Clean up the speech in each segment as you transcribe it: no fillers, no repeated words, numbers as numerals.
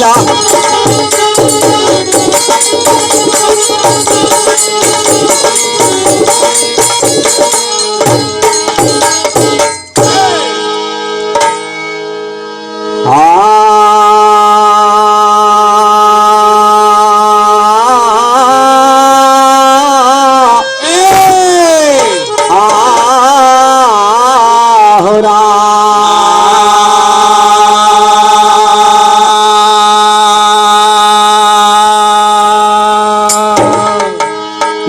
बोला।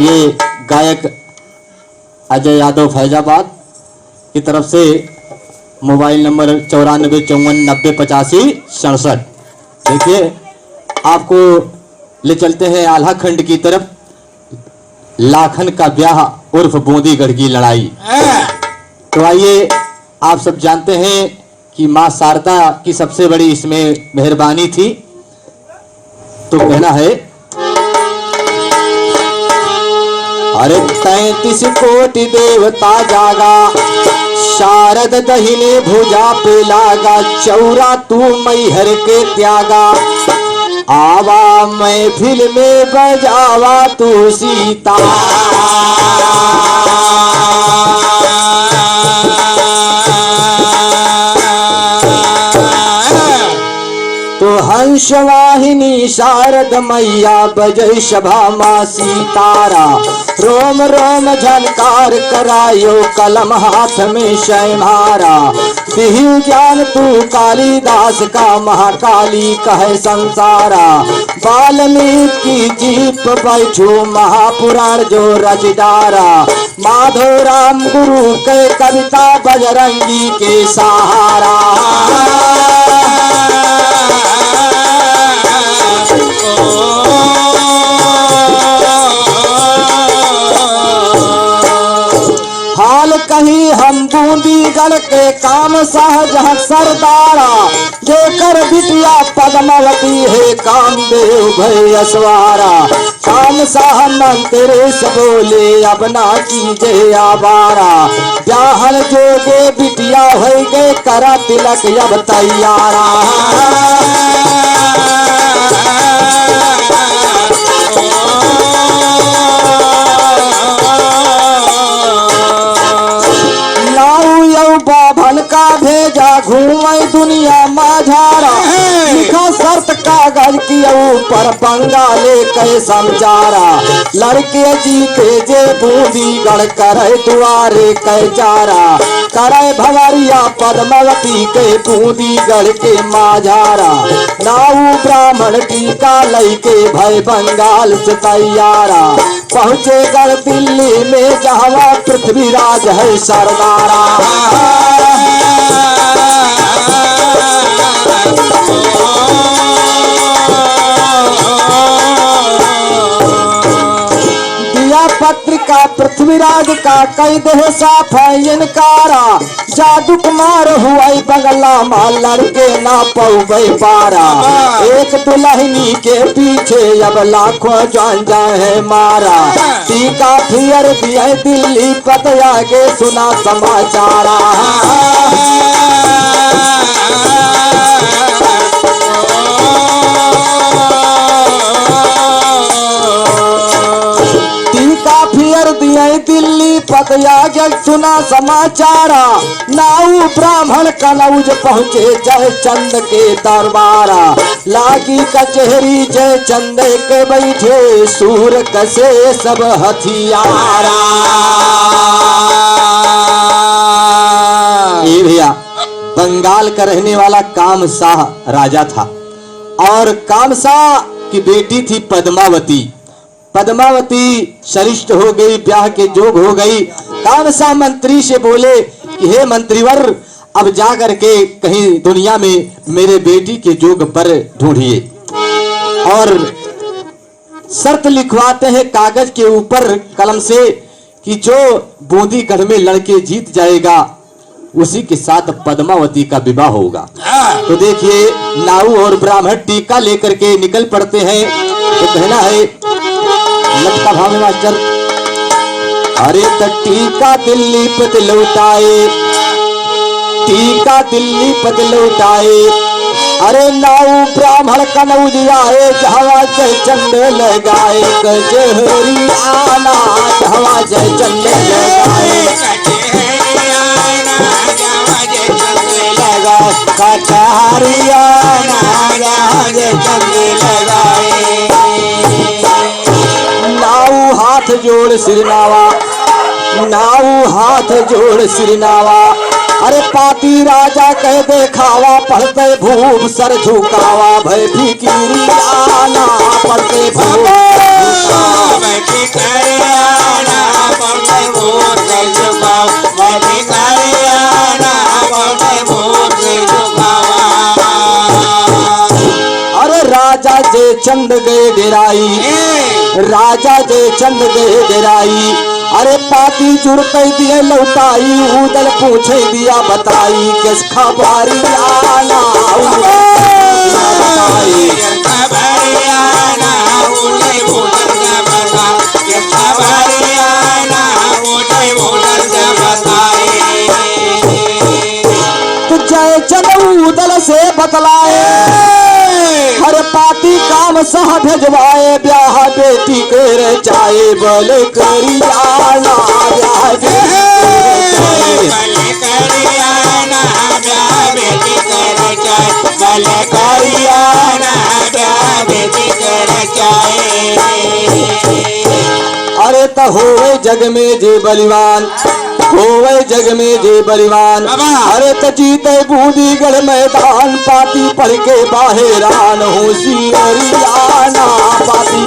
ये गायक अजय यादव फैजाबाद की तरफ से मोबाइल नंबर 9454908567। देखिए आपको ले चलते हैं आल्हा खंड की तरफ। लाखन का ब्याह उर्फ बूंदीगढ़ की लड़ाई। तो आइए, आप सब जानते हैं कि मां शारदा की सबसे बड़ी इसमें मेहरबानी थी। तो कहना है, अरे 33 कोटि देवता जागा, शारद दहिने भुजा पे लागा, चौरा तू मैहर के त्यागा, आवा महफिल में बजावा तू सीता। तो हंसवाहिनी शारद मैया बजै सभा मां सीतारा, रोम रोम झनकार करायो कलम हाथ में शैमारा। दिहु ज्ञान तू कालिदास का महाकाली कहे संसारा, वाल्मीकि जीप बैठो महापुराण जो रच डारा, माधो राम गुरु के कविता बजरंगी के सहारा। हाल कहीं हम बूंदीगढ़ के काम सहज सरदारा, जेकर बिटिया पद्मावती है काम देव भय असवारा। काम साह मंत्र सब बोले अब ना कीजे आवारा, ब्याहन जोगे बिटिया हो गए करा तिलक अब तैयारा। बाभन का भेजा घूमे दुनिया माझारा, लिखा शर्त कागज की ऊपर बंगाले के समझारा। लड़के जीते जे बूंदीगढ़ करे दुआरे के जारा, करे भवरिया पद्मावती के बूंदीगढ़ के माझारा। नाऊ ब्राह्मण टीका लैके भय बंगाल से तैयारा, पहुँचे गढ़ दिल्ली में जहाँ पृथ्वीराज है सरदारा। दिया पत्रिका पृथ्वीराज का कई दे साफ है इनकारा, जादू कुमार हुआ बगला मां लड़के ना पौबे पारा। एक दुल्हनी के पीछे अब लाखों जान जाए मारा, टीका फिर दिया दिल्ली पतया के सुना समाचारा। दिल्ली पतया जग सुना समाचारा, नाऊ ब्राह्मण कनौज पहुँचे जय चंद के दरबारा। लागी कचहरी जय चंद के बैठे सूर कसे सब हथियारा। ये भैया बंगाल का रहने वाला कामशाह राजा था और कामशाह की बेटी थी पद्मावती। पद्मावती श्रेष्ठ हो गई, ब्याह के जोग हो गई। कामशाह मंत्री से बोले कि हे मंत्रीवर, अब जा करके कहीं दुनिया में मेरे बेटी के जोग पर ढूंढिए। और शर्त लिखवाते हैं कागज के ऊपर कलम से कि जो बूंदीगढ़ में लड़के जीत जाएगा उसी के साथ पद्मावती का विवाह होगा। तो देखिए नाऊ और ब्राह्मण टीका लेकर के निकल पड़ते हैं। तो कहना है लटका भाव में मास्टर, अरे तो टीका दिल्ली पत लौटाए, टीका दिल्ली पत लौटाए, अरे नाऊ ब्राह्मण कनौज आए जहवा जय चंद लगाए कचहरियाना जहवा जय चंद लगाए कचहरियाना जहवा जय चंद लगाए। नाऊ हाथ जोड़ सिरनावा नाऊ हाथ जोड़ सिरनावा अरे पापी राजा कह देखावा पढ़ते भूप सर झुकावा भय फिकिरियाना पढ़ते भूप भय फिकिरियाना पढ़ते भूप सर झुकावा भय फिकिरियाना पढ़ते भूप सर झुकावा। अरे राजा जय चंद गए डेराई राजा जय चंद गए डेराई अरे पाती जुड़ते दिए लौटाई उदल पूछे दिया बताई किस खबरियाना बताई खबरियाना उदल भूल खबरियाना उदल भूल बताई तो जय चंद उदल से बतलाए हर पाती काम सह भेजवाए ब्याह बेटी के रचाए बल करियाना ब्याह बेटी के रचाए बल करियाना ब्याह बेटी के रचाए। अरे तो होवे जग में जे बलिवान होवे जग में जे बलिवान अरे तो जीते बूंदीगढ़ मैदान पाती पढ़ के बाहेरान होशियारियाना पाती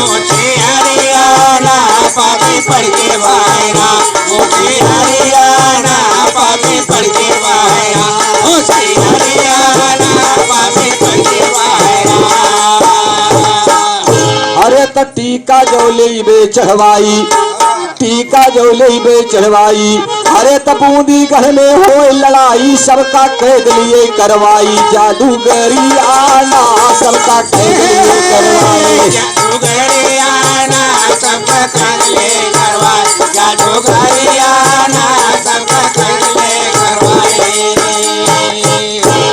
होशियारियाना पाती पढ़ के बाहेरान होशियारियाना पाती पढ़ के बाहेरान होशियारियाना पाती पढ़ के बाहेरान। अरे तो टीका जो ले चढ़वाई टीका जो ले चढ़वाई अरे तो बूंदीगढ़ में हो लड़ाई सबका कैद लिए करवाई जादूगरियाना सबका कैद लिए करवाई जादूगरियाना सबका कैद लिए करवाई जादूगरियाना सबका कैद लिए करवाई।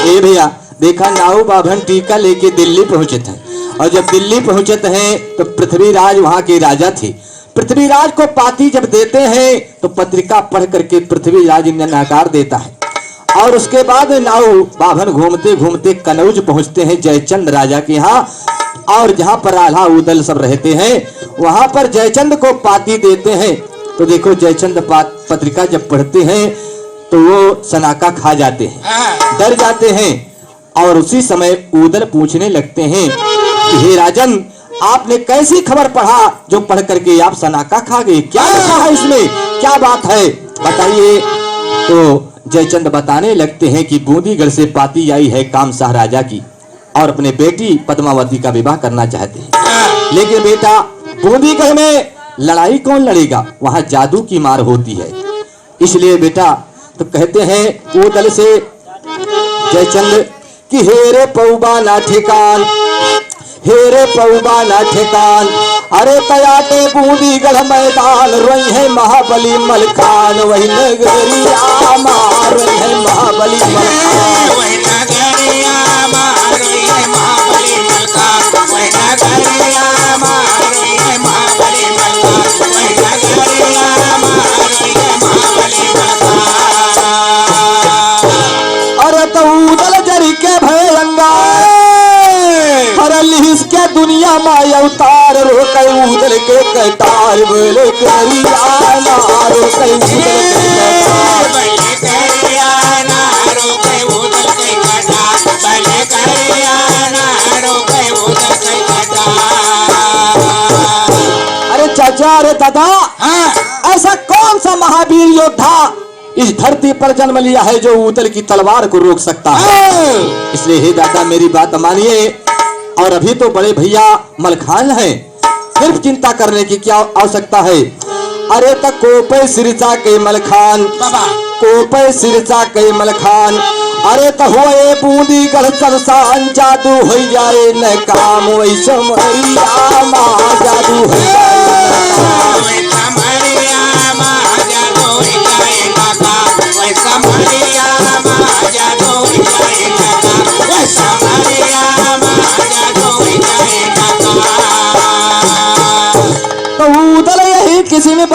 ए भैया देखा नाऊ बाभन टीका लेके दिल्ली पहुंचे थे और जब दिल्ली पहुंचे हैं तो पृथ्वीराज वहां के राजा थे। पृथ्वीराज को पाती जब देते हैं तो पत्रिका पढ़ करके पृथ्वीराज इन्हें नकार देता है और उसके बाद नाऊ बाभन घूमते घूमते कनौज पहुंचते हैं जयचंद राजा के यहाँ और जहां पर आल्हा उदल सब रहते हैं वहां पर जयचंद को पाती देते हैं। तो देखो जयचंद पत्रिका जब पढ़ते हैं तो वो सनाका खा जाते हैं डर जाते हैं और उसी समय उदल पूछने लगते हैं कि हे राजन आपने कैसी खबर पढ़ा जो पढ़ करके आप सनाका खा गए क्या लिखा है इसमें क्या बात है बताइए। तो जयचंद बताने लगते हैं कि बूंदीगढ़ से पाती आई है कामशाह राजा की और अपने बेटी पद्मावती का विवाह करना चाहते हैं लेकिन बेटा बूंदीगढ़ में लड़ाई कौन लड़ेगा वहां जादू की मार होती है इसलिए बेटा तो कहते हैं उदल से जयचंद कि हेरे पौबा ना ठिकान हेरे पौबा ना ठिकान अरे कयाटे बूंदीगढ़ मैदान रोई है महाबली मलखान वही नगरिया मार रोई है महाबली मलखान वही नगरिया मार रोई है महाबली मलखान वही नगरिया मार रोई है महाबली मलखान वही नगरिया मार रोई है महाबली मलखान। अरे तो उदल जरी के भयंगा इसके दुनिया में अवतार रोके उदल के कटार बोले करियाना रोके उदल के कटार बोले करियाना रोके उदल के कटार। अरे चाचा अरे दादा ऐसा कौन सा महावीर योद्धा इस धरती पर जन्म लिया है जो उदल की तलवार को रोक सकता है। इसलिए हे दादा मेरी बात मानिए और अभी तो बड़े भैया मलखान हैं सिर्फ चिंता करने की क्या आवश्यकता है। अरे तक कोपे सिरसा के मलखान कोपे सिरसा के मलखान अरे तो हुए बूंदीगढ़ सरसान जादू हो जाए न काम वैसे मरिया माँ जादू हो जाए जादू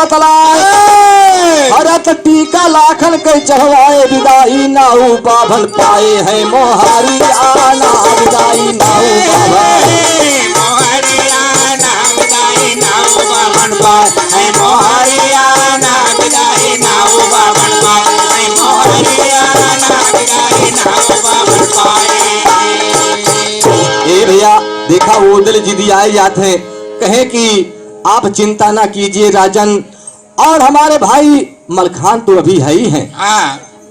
बतलाए। अरे तो टीका लाखन के चढ़वाए विदाई नाऊ बाभन पाए हैं मोहारी आना विदाई नाऊ बाभन ए भैया देखा उदल जिदी आए जाते हैं कहे कि आप चिंता ना कीजिए राजन और हमारे भाई मलखान तो अभी है ही हैं।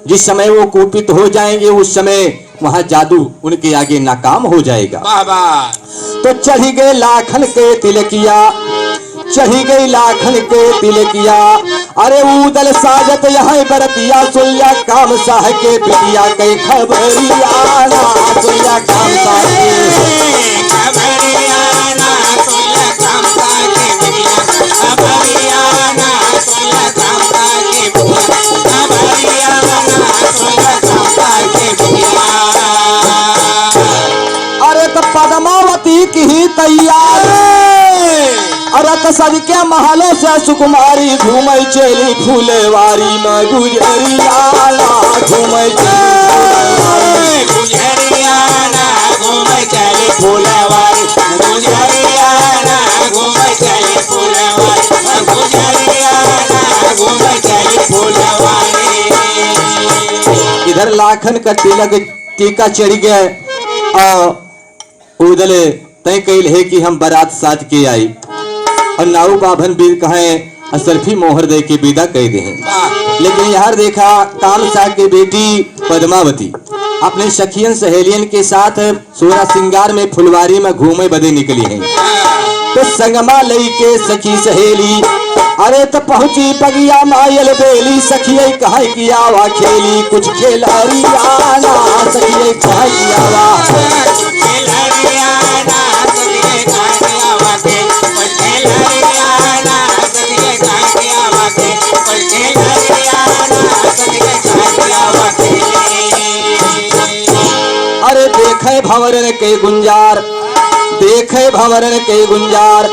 जिस समय वो कुपित हो जाएंगे उस समय वहाँ जादू उनके आगे नाकाम हो जाएगा। तो चढ़ी गए लाखन के तिलकिया चढ़ी गई लाखन के तिलकिया अरे उदल साजत यहाँ बरतिया सोया काम साह के बिटिया के खबरिया ना सोया काम साह के अरे तो पद्मावती की ही तैयार अरे तो सज के महलों से सुकुमारी घूमे चली फूलवारी में गुजरियाना घूमे इधर लाखन का तिलक टीका चढ़ गया और उदले तय कैल है कि हम बारात साज के आई और नाऊ बाभन बीर कहे असरफी मोहर दे के विदा कह दे हैं। लेकिन यार देखा कामसा की बेटी पद्मावती अपने सखियन सहेलियन के साथ सोरा सिंगार में फुलवारी में घूमे बदे निकली हैं। तो संगमा लई के सखी सहेली अरे तो पहुंची पगिया मायल बेली सखिये कहे कि आवा खेली कुछ खेलरियाना सखिये कहे कि आवा अरे देखे भंवरन के गुंजार देखे भंवरन के गुंजार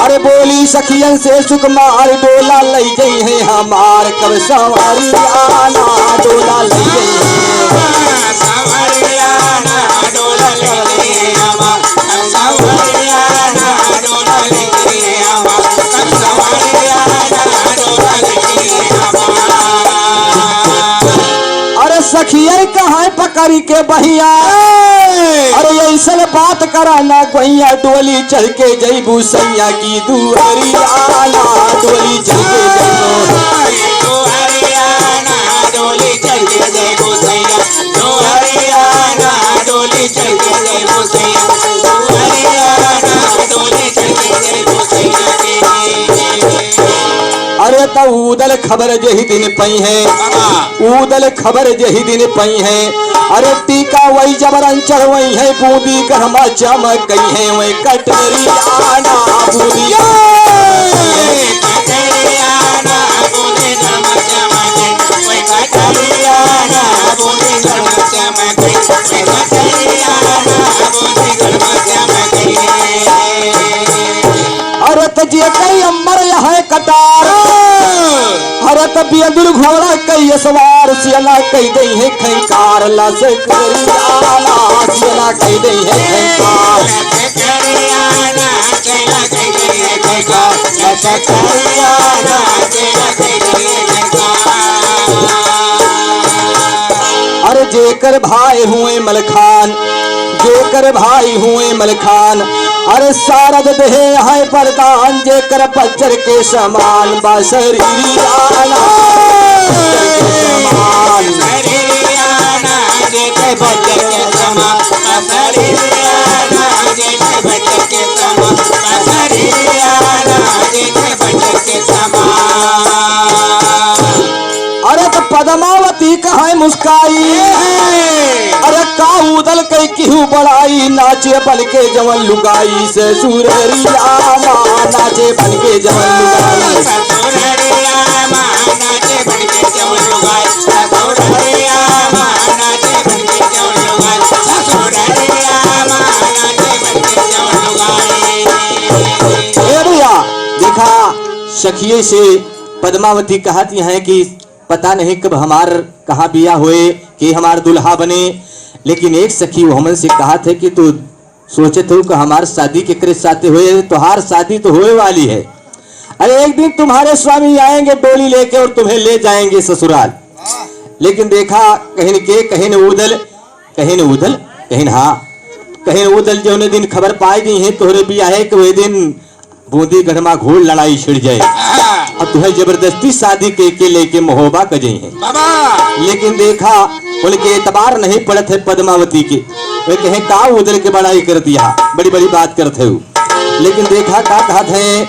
अरे बोली सखियन से सुकुमार डोला लई गई है हमार कब सवारी आना डोला लई गई अरे सखिया कहाँ पकड़ी के बहिया अरे ऐसा बात कराना गैया डोली चढ़ के जईबू सैया की दुआरिया डोली चढ़ के अरे तो उदल खबर जही दिन पई है उदल खबर जही दिन पई है अरे टीका वही जबरन चढ़ वही है बूंदी गरमा चमक गई है वही कटरी आना बूंदी अरे तो जे कई अमर है कटार अरे तो बियदुल घोड़ा कई सवार सियाला कई दई है खंकार लस करियाला सियाला कई दई है खंकार अरे जेकर भाई हुए मलखान जेकर भाई हुए मलखान अरे सारद देहे है प्रदान जेकर बच्चर के समान बसरी आना अरे तो पद्मावती कहाँ मुस्काई अरे का उदल कई किहू बड़ाई नाचे बन के जवन लुगाई से सुररिया नाचे बन के जवन लुगाई भैया देखा सखिये से पद्मावती कहती हैं कि पता नहीं कब हमार कहाँ बिया होए कि हमार दुल्हा बने, लेकिन एक सखी वो हमन से कहा थे कि तू सोचे थे कि हमार शादी केकरे साथे हुए, तुहार शादी तो होए वाली है। अरे एक दिन तुम्हारे स्वामी आएंगे डोली लेके और तुम्हें ले जाएंगे ससुराल। लेकिन देखा कहीं के कहीं न उदल कहीं न उदल कहीं हाँ कहीं उदल जो ने दिन खबर पाई गई है तोहरे भी आए कि वही दिन बूंदी गढ़मा घोल लड़ाई छिड़ जाए और तुम्हें जबरदस्ती शादी के लेके महोबा कर जाई है। लेकिन देखा उनके एतबार नहीं पड़त है पद्मावती के, वे कहे का उदल के बड़ाई कर दिया, बड़ी बड़ी बात करते हो। लेकिन देखा का कहत है,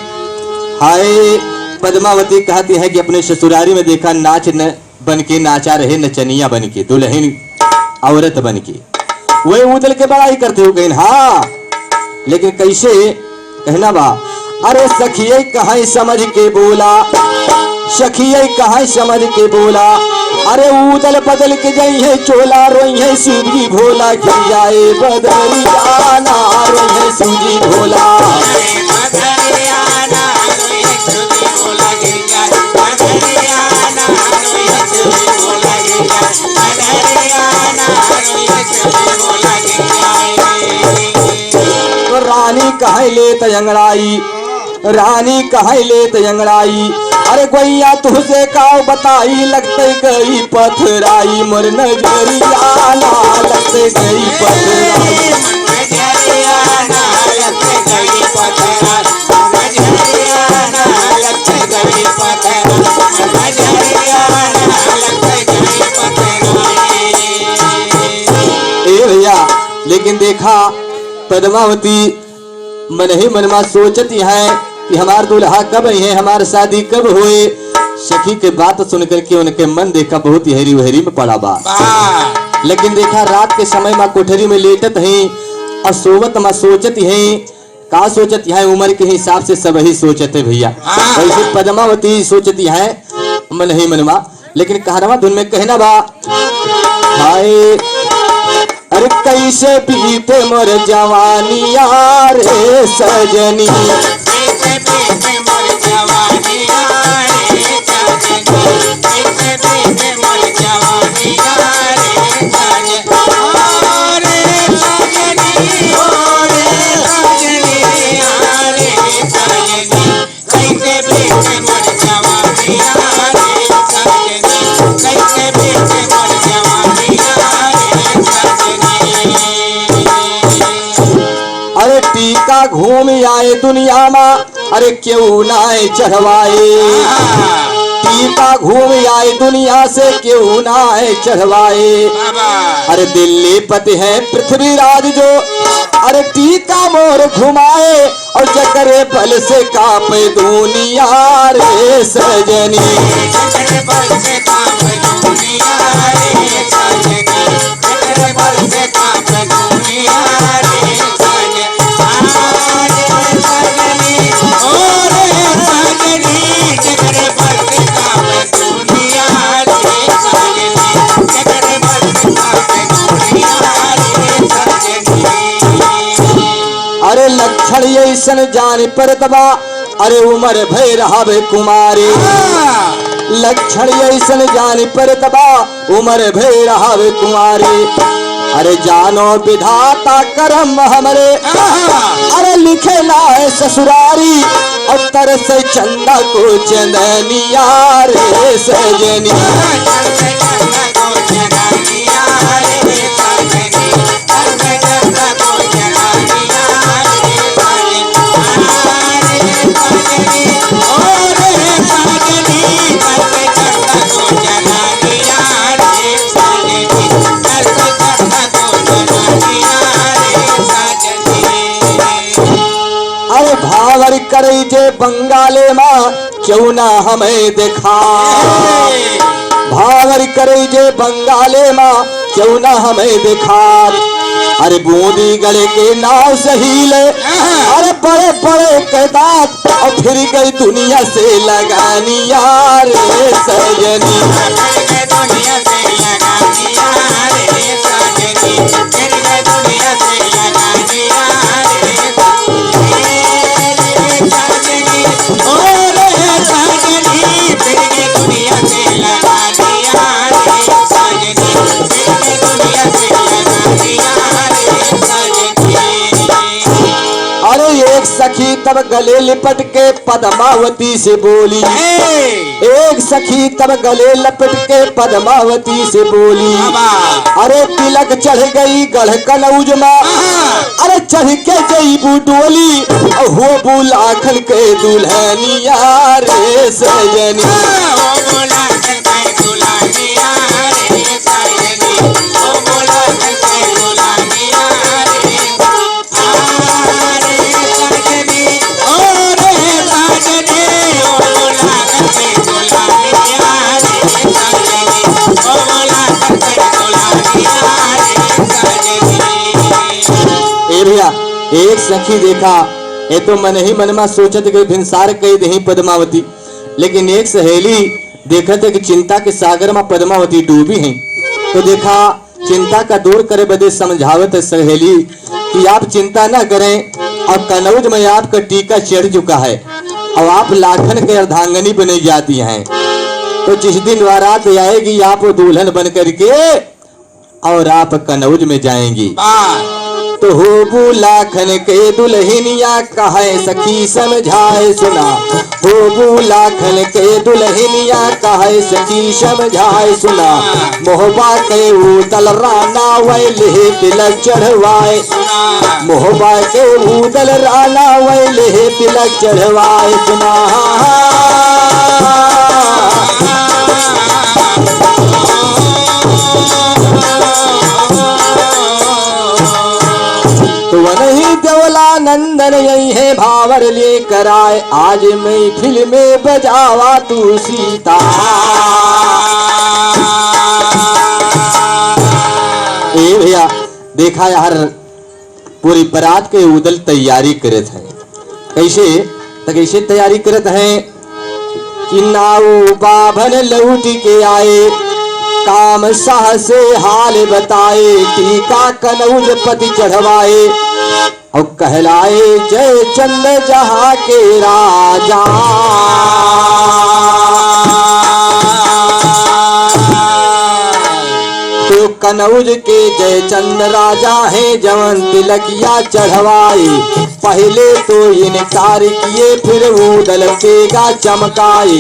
हाय पद्मावती कहती है कि अपने ससुरारी में देखा नाच न बन के नाचा रहे, नचनिया बन के, दुल्हन औरत बन के, वही उदल के बड़ाई करते हो गए। हाँ लेकिन कैसे कहना बा, अरे सखिये कहाँ समझ के बोला, सखिये कहाँ समझ के बोला, अरे उदल बदल के जाई है चोला, रोई है सूजी भोला, खिल जाए बदरियाना, रोई है सूजी भोला। तो रानी कहाँ ले तयंगड़ाई, रानी कहाँ ले तयंगड़ाई, अरे गोइया तुझसे काव बताई, लगते गई पथराई, मोर नजरिया ना लगते गई पथराई। ए भैया लेकिन देखा पद्मावती मन ही मनमा सोचती है कि हमार दुल्हा कब है, हमार शादी कब हुए। सखी के बात सुन करके उनके मन देखा बहुत हेरी वहरी में पड़ा बा। लेकिन देखा रात के समय में कोठरी में लेटत है और सोवत में सोचत है, का सोचत है, उम्र के हिसाब से सब ही सोचते भैया, वैसे पद्मावती सोचती है मन ही मनमा। लेकिन कहरवा धुन में कहना बा, हाय अरे कैसे बीते मोर जवानिया रे सजनी, अरे टीका घूम आए दुनिया में, अरे क्यों ना चढ़वाए, टीका घूम आए दुनिया से क्यों ना चढ़वाए। अरे दिल्ली पति है पृथ्वीराज जो, अरे टीका मोर घुमाए, और जकरे बल से कापे दुनिया रे सजनी। अरे लक्षण ऐसन जान पर दबा, अरे उमर भय रहावे कुमारी, लक्षण ऐसन जान पर दबा, उमर भय रहावे कुमारी। अरे जानो विधाता करम हमरे, अरे लिखे ना है ससुरारी, और तरस चंदा को चंदनिया रे सजनी। अरे भावर करे जे बंगाले माँ क्यों ना हमें देखा, भावर करे जे बंगाले माँ क्यों ना हमें देखा। अरे बूंदी गले के नाव सही ले, अरे बड़े बड़े कैदात, और फिर गई दुनिया से लगानिया रे सजनी। तब गले लिपट के पद्मावती से बोली। एक सखी तब गले लपट के पद्मावती से बोली, अरे तिलक चढ़ गई गढ़ कनौज में, अरे चढ़ के जईबू डोली, हो बुलाखन के दुल्हनिया रे सजनी। भैया एक सखी देखा, ये तो मन ही मन में सोचत गई भिनसार कही दही पद्मावती, लेकिन एक सहेली देखते कि चिंता के सागर में पद्मावती डूबी है, तो देखा चिंता का दूर करे बदे समझावत सहेली कि आप चिंता ना करें, अब कनौज में आपका टीका चढ़ चुका है और आप लाखन के अर्धांगनी बने जाती हैं, तो जिस दिन बारात आएगी आप दुल्हन बन करके और आप कनौज में जाएंगी। तो हो बुलाखन के दुल्हनिया कहे सखी समझाए सुना, हो बुलाखन के दुल्हनिया कहे सखी समझाए सुना, मोहबा के उदल राना वैले तिलक चढ़वाए, मोहबा के उदल राना वैले तिलक चढ़वाए सुना। तो वही देवला नंदन यही है भावर लेकर आए, आज मैं फिल्म में बजावा तू सीता। ए भैया देखा यार पूरी बारात के उदल तैयारी करत है, कैसे तो कैसे तैयारी करत है कि नाऊ बाभन लौट के आए, काम साह से हाल बताए, टीका कनौज पति चढ़वाए और कहलाए जय चंद जहां के राजा। तो कनौज के जय चंद राजा है जवन तिलकिया चढ़वाए, पहले तो इनकार किए फिर उदल पेगा चमकाए,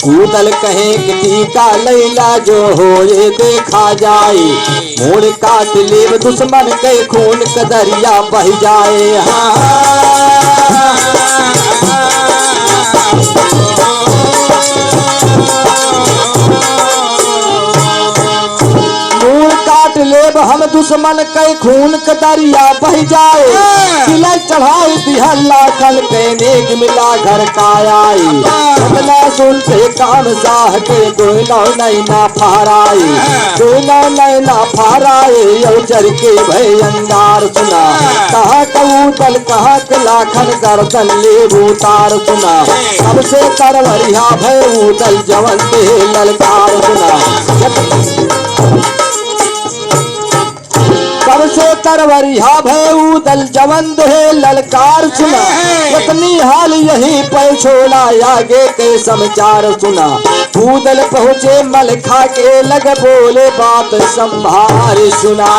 उदल कहे कि टीका लैला जो हो ये देखा जाए, मोड़ काट ले दुश्मन के खून का दरिया बह जाए। लेब हम दुश्मन के खून का दरिया बह जाए, तिलक चढ़ाई दिहला कल के नेक मिला घर का आई, अपना सुनते काम साह के दोनों नैना फहराए, दोनों नैना फहराए यो चर के भय अंगार सुना, कहा कबूतल कहा लाखन गर्दन ले उतार सुना, सबसे तरवरिया भय उदल जवन ते ललकार सुना, सबसे तरवरिया भय उदल जवन दे ललकार सुना, इतनी हाल यही पे छोड़ा आगे के समाचार सुना, उदल पहुँचे मलखा के लग बोले बात संभार सुना।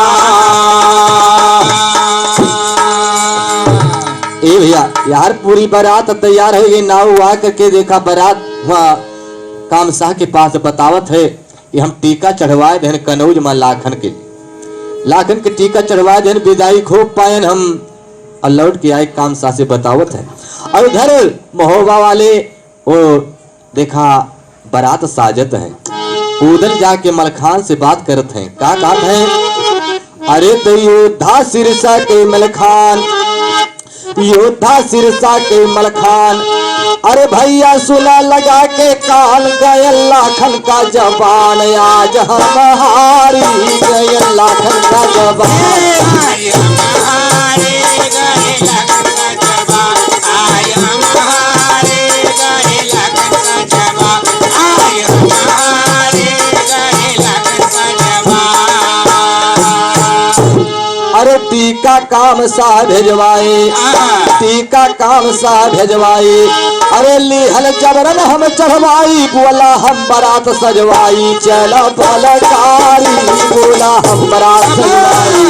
ए भैया यार पूरी बारात तैयार है, ये नाव आ करके देखा बारात वहाँ काम शाह के पास बतावत है कि हम टीका चढ़वाए देन कनौज में लाखन के टीका चढ़वाए देन विदाई खूब पायन हम और लौट के आए काम शाह से बतावत है। और इधर महोबा वाले वो देखा बारात साजत है, उधर जाके मलखान से बात करत हैं, का बात है, अरे तो योद्धा सिरसा के मलखान, योद्धा सिरसा के मलखान, अरे भैया सुना लगा के कान गए लाखन का जबान, आज हम हारी गए लाखन का जबान। अरे टीका काम सा भेजवाए, टीका काम सा भेजवाए, अरे लिहल जबरन हम चढ़वाई, बोला हम बारात सजवाई, चला बलकारी बोला हम बारात सजवाई।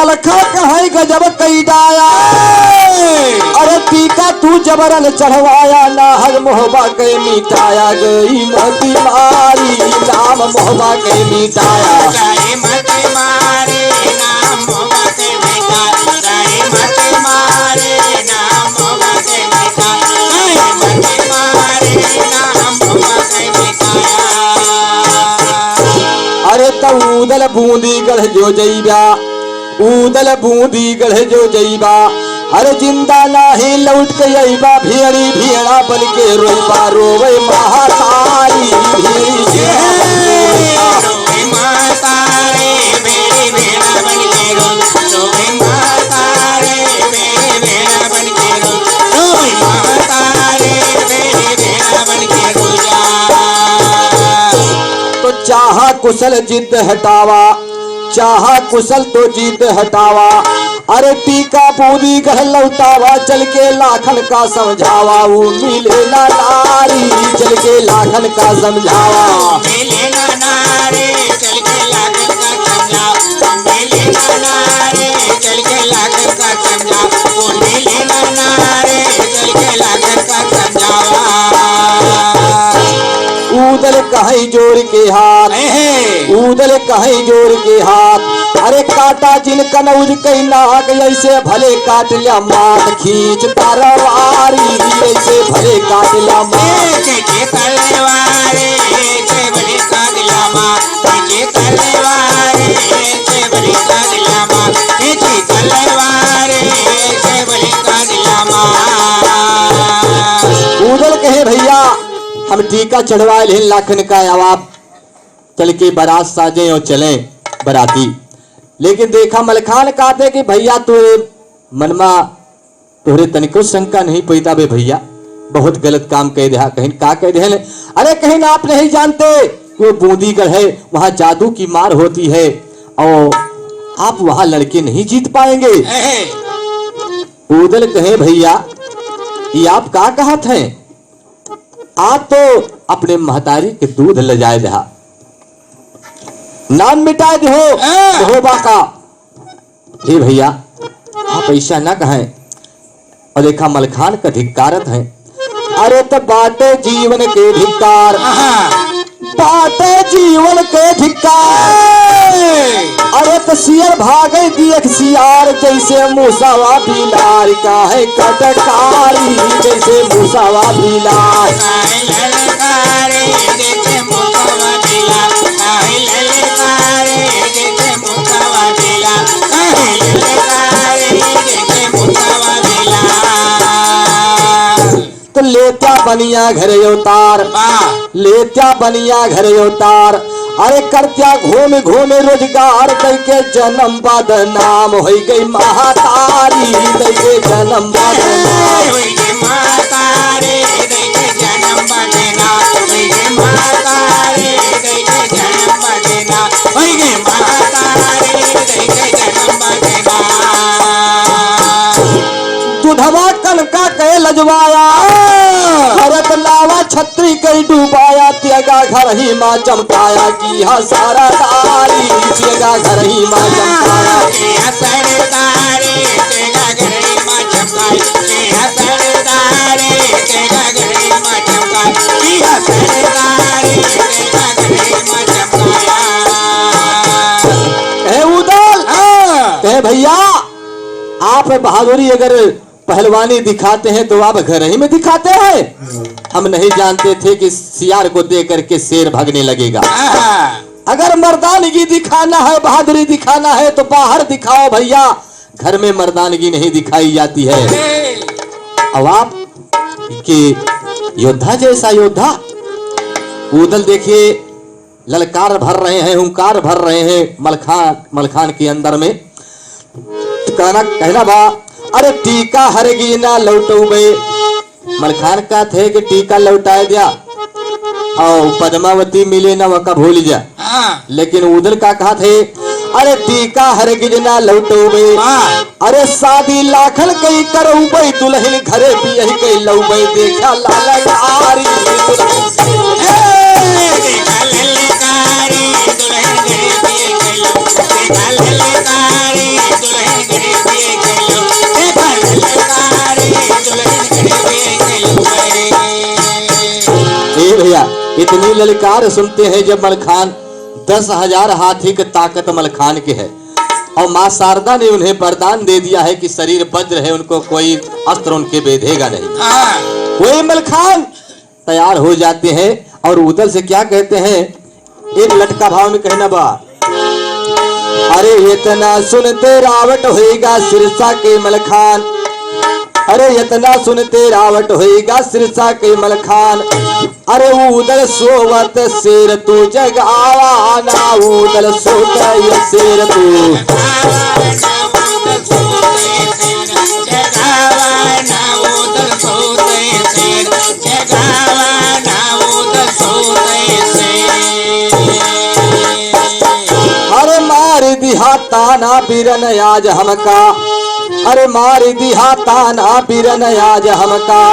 मलखा कहे गजब कई डाया, अरे टीका तू जबरन चढ़वाया, नाहर मोहबा के मिटाया, गई मत मारी नाम मोहबा के मिटाया, गई मत मारे नाम मोहबा के मिटाया, गई मत मारे नाम मोहबा के मिटाया, गई मत मारे नाम मोहबा के मिटाया। अरे तो उदल बूंदी गढ़ जो जईबा, उदल बूंदी गढ़ जो जईबा, अरे जिंदा नाही लौट के अइबा, भेड़ी भेड़ा बन के रोइबा, रोवे महातारी भेड़ी रोवे महातारी भेड़ी भेड़ा बन के रोवे महातारी भेड़ी भेड़ा बन के रोवे महातारी भेड़ी भेड़ा बन के रोजा। तो चाहा कुशल जिद हटावा, चाहा कुशल तो जिद हटावा, अरे टीका बूंदी गढ़ लौटावा, चल के लाखन का समझावा, वो मिले ना नारी चल के लाखन का समझावा, मिले ना नारे चल के लाखन का समझावा, मिले ना नारे चल के लाखन का समझावा, मिले ना नारे चल के लाखन का समझावा। उदल कहीं जोड़ के हाथ, उदल कहीं जोड़ के हाथ, अरे काटा जिन कनौज कई नाक, ऐसे भले काट लिया मात, खींच तरवारी ऐसे भले काट लिया मात, के तलवारे से भले काट लिया मात, के तलवारे से भले काट लिया मात, के तलवारे से भले काट लिया मात। उदल कहे भैया हम टीका चढ़वा ले लाखन का, अब चल के बारात साजे और चले बराती, लेकिन देखा मलखान कहते कि भैया तोरे मनमा तोरे तनिको शंका नहीं पैदा बे भैया, बहुत गलत काम कह दिया, कहीं का कह दिया, अरे कहीं ना आप नहीं जानते वो बूंदीगढ़ है, वहां जादू की मार होती है और आप वहां लड़के नहीं जीत पाएंगे। उदल कहे भैया ये आप का कहत हैं, आप तो अपने महतारी के दूध ले जाए रहा, नाम मिटाए दो महोबा का, हे भैया आप ऐसा ना कहें, और देखा मलखान का धिक्कारत है, अरे तो बाटे जीवन के धिक्कार, बाटे जीवन के धिक्कार, अरे तो सियर भागे दियक सियार, जैसे मूसावा बिलार का है कटकारी, जैसे मूसावा बिलार, ललकारे जैसे मूसावा बिलार, ललकारे जैसे मूसावा बिलार, ललकारे जैसे मूसावा बिलार। तो लेत्या बनिया घरे उतार, लेत्या बनिया घरे उतार, अरे करत्या घूमे घूमे रोजगार, करके जन्म बाद नाम हो गई महातारी, करके जन्म बाद नाम होई गे महातारी, करके जन्म बाद नाम, होई गे महातारी, करके जन्म बाद नाम, होई गे महातारी, करके जन्म बाद नाम। दुधवा कनका के लजवाया, भरत लावा छत्री के डुबाया, त्यागा घर ही माँ चमकाया, किया सारा तारी, त्यागा घर ही माँ चमकाया, किया सरदारी, तेगा घर ही माँ चमकाई, किया सरदारी, तेगा घर ही माँ चमकाई, किया सरदारी, तेगा घर ही माँ चमकाया। कहे उदल कहे भैया आप बहादुरी अगर पहलवानी दिखाते हैं तो आप घर ही में दिखाते हैं, हम नहीं जानते थे कि सियार को दे करके शेर भागने लगेगा, अगर मर्दानगी दिखाना है बहादुरी दिखाना है तो बाहर दिखाओ भैया, घर में मर्दानगी नहीं दिखाई जाती है। अब आप के योद्धा जैसा योद्धा, उदल देखिए ललकार भर रहे हैं, हुंकार भर रहे हैं मलखान के अंदर में, कहना बा अरे टीका हरगी ना लौटोबे, मलखान का थे कि टीका लौटाए दिया और पद्मावती मिले ना वका भूल जा, लेकिन उदल का कहा थे अरे टीका हरगिज ना लौटोबे, अरे शादी लाखन कई करौबे, दुल्हन घरे भी यही कई लौबे, देखा लालकारी दुल्हन ललकार सुनते हैं जब मलखान 10,000 हाथी की ताकत मलखान के है और माँ शारदा ने उन्हें वरदान दे दिया है कि शरीर वज्र है, उनको कोई अस्त्र उनके बेधेगा नहीं। कोई मलखान तैयार हो जाते हैं और उदल से क्या कहते हैं, एक लटका भाव में कहना बा, अरे इतना सुनते रावट होएगा सिरसा के मलखान, अरे इतना सुनते रावट होएगा सिरसा के मलखान, अरे उदल सोवत शेर तू जगावा ना, उदल सोत शेर तू अरे मार दिहा ताना बिरन आज हमका, अरे मार दिहा ताना बिरन आज हमका,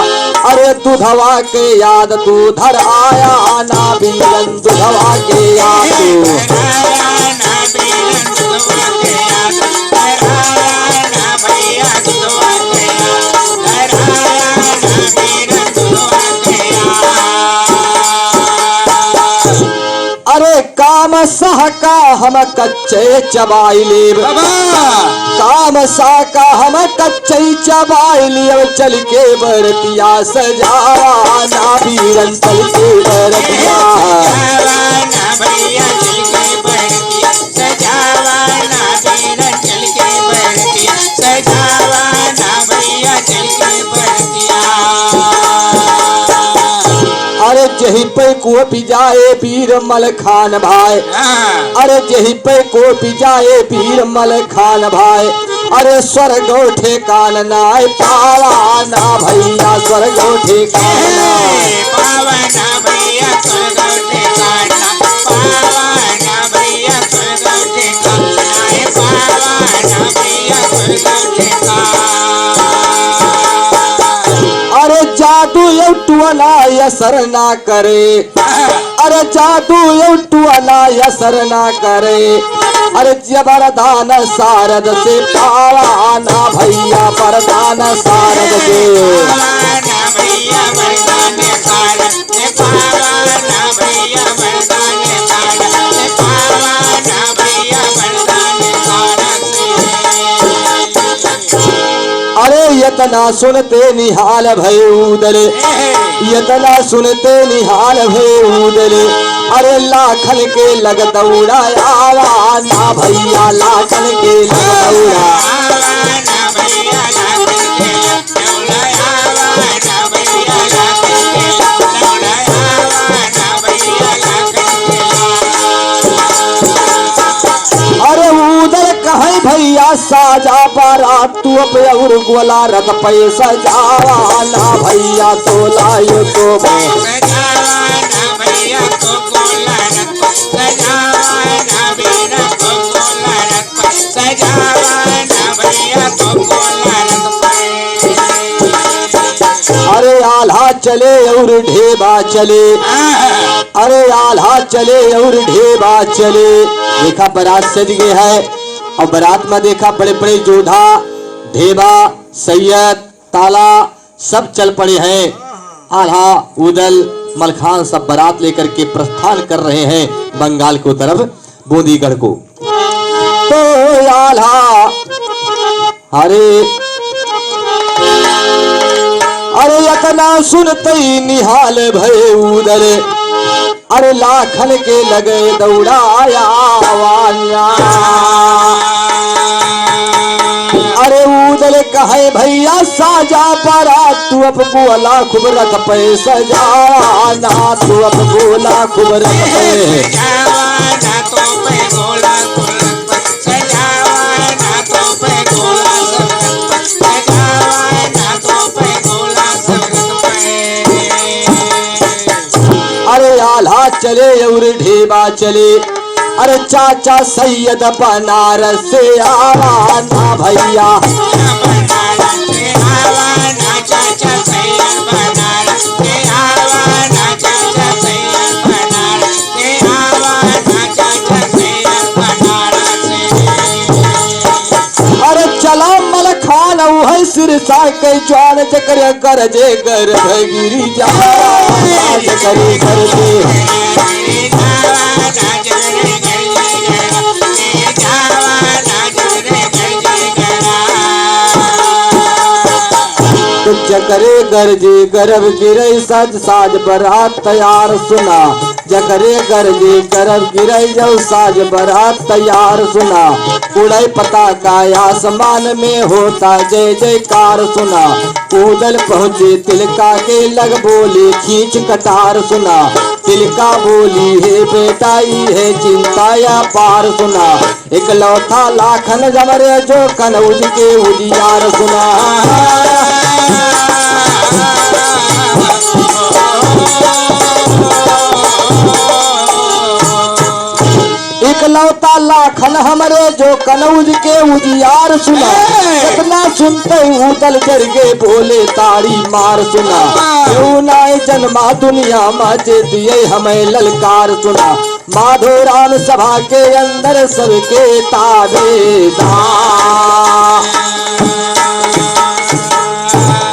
अरे दुधवा के याद तू धर आया ना बीरन, दुधवा के याद तू अरे काम सह का हम कच्चे चबाई लेब, काम सा का हम कच्चे चबाई लियो, चल के बरतिया सजावा ना बीरन, चल के बरतिया अरे जही पे को पिजाए पीर मलखान भाई, अरे जही पे को पिजाए पीर मलखान भाई, अरे स्वर्ग ठेकान नाय पावा ना भैया, स्वर्ग ठेकान अरे जादू युटुअला यसर ना करे, अरे जादू युटुअला यसर ना करे, अरे जबरदान सारद से पावा ना भैया, वरदान सारद से अरे इतना सुनते निहाल भय उदले, इतना सुनते निहाल भय उदले, अरे लाखन के लग दौड़ाया ना भैया, लाखन के लग दौड़ा अरे उदल कहे भैया साजा बारात तू अब और गोला रथ पैसा जावा ना भैया, तो लायो तो अरे आल्हा चले और ढेबा चले, अरे आल्हा चले और ढेबा चले, देखा बारात सज गए है और बारात में देखा बड़े बड़े जोधा ढेबा सैयद ताला सब चल पड़े हैं, आल्हा उदल मलखान सब बारात लेकर के प्रस्थान कर रहे हैं बंगाल को तरफ, बूंदीगढ़ को। तो आल्हा अरे इतना सुनते ही निहाल भय उदल, अरे लाखन के लगे दौड़ाया वानिया, अरे उदल कहे भैया साजा पारा तू अब गोला खूब रथ पे सजाना, तू अब गोला खूब रथ पे अरे आल्हा चले और ढेबा चले, अरे चाचा सैयद बनारस से आवा ना भैया, अरे चला मलखान है सिर बरसा के ज्वार जकर गरजे गर्भ गिरी जा करे गरजे तो जकरे गरजे गर्भ गिरे सज साज बरात तैयार सुना जकरे गरजे गर्भ गिरे जब साज बरात तैयार सुना उड़े पताका आसमान में होता जय जयकार सुना उदल पहुँचे तिलका के लग बोले खींच कटार सुना तिलका बोली है बेटा है चिंता या पार सुना एक लौथा लाखन जमरे जो कनौज के उजियार सुना इकलौता लाखन हमरे जो कनौज के उजियार सुना कितना सुनते उदल जरगे बोले ताड़ी मार सुना क्यों नाय जन्मा दुनिया माचे दिए हमें ललकार सुना माधो राम सभा के अंदर सबके ताबेदार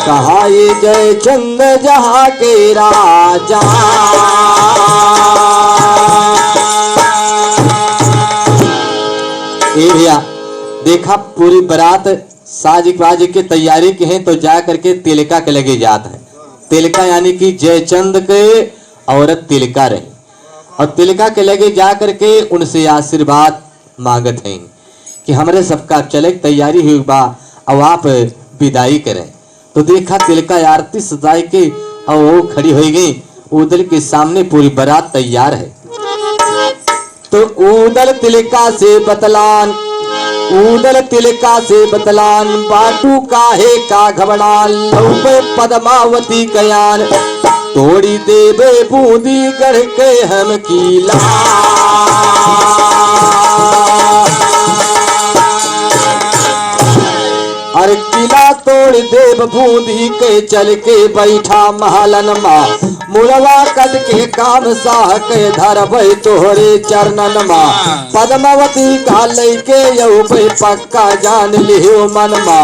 कहा ये जय चंद जहाँ के राजा ए भैया देखा पूरी बारात साज बाज के तैयारी के हैं तो जा करके तिलका के लगे जात है तिलका यानी कि जयचंद के औरत तिलका रही और तिलका के लगे जा करके उनसे आशीर्वाद मांगत हैं कि हमारे सबका चले तैयारी हुई बा अब आप विदाई करें तो देखा तिलका आरती सजाई के और वो खड़ी हो गई उदल के सामने पूरी बारात तैयार है तो उदल तिलका से बतलान बाटू काहे का घबरान लौबे पद्मावती कयान तोड़ी देवे बूंदी गढ़ के हम कीला अरे किला तोड़ देव बूंदी के चल के बैठा महलन मा मुरवा कट के काम साह के धरबै तोहरे चरणन मा पद्मावती का लैके यऊ पे पक्का जान लियो मन मा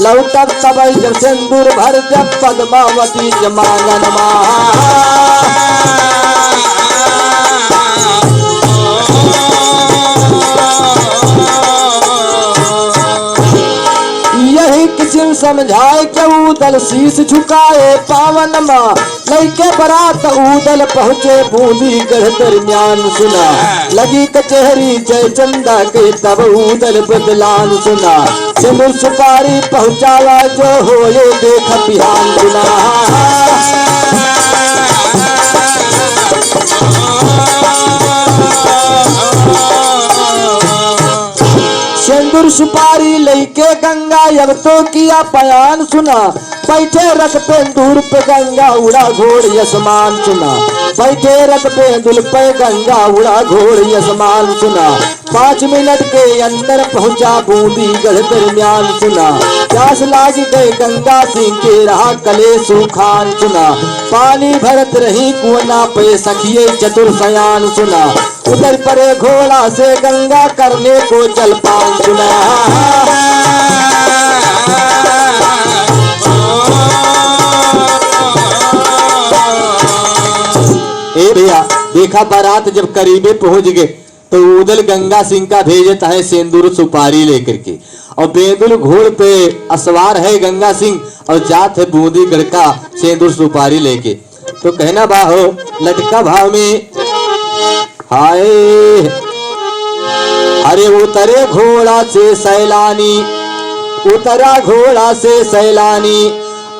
लौटब तब जब सिंदूर भर जब पद्मावती जमानन मा किसिम समझाए के उदल शीश झुकाए पावन माँ लैके बरात उदल पहुँचे बूंदी गढ़ दरमियान सुना लगी कचहरी जय चंदा के तब उदल बदलान सुना सिंदूर सुपारी पहुँचावा जो हो ये देख बिहान सुना सिंदूर सुपारी लैके गंगा अब तो किया बयान सुना बैठे रथ पे दूर पे गंगा उड़ा घोड़ यशमान सुना बैठे रथ पे दुल पे गंगा उड़ा घोड़ यशमान सुना 5 मिनट के अंदर पहुंचा बूंदी गढ़ दरमियान सुना प्यास लाग गए गंगा सिंह के रहा कले सुखान सुना पानी भरत रही कुआं पे सखिए चतुर सयान सुना उधर परे घोड़ा से गंगा करने को जलपान सुना ए भैया देखा बारात जब करीबे पहुंच गए तो उदल गंगा सिंह का भेजता है सिंदूर सुपारी लेकर के और बेदुल घोड़ पे असवार है गंगा सिंह और जात है बूंदी गढ़ का सिंदूर सुपारी लेके तो कहना बाहो लटका भाव में हाय अरे उतरे घोड़ा से सैलानी उतरा घोड़ा से सैलानी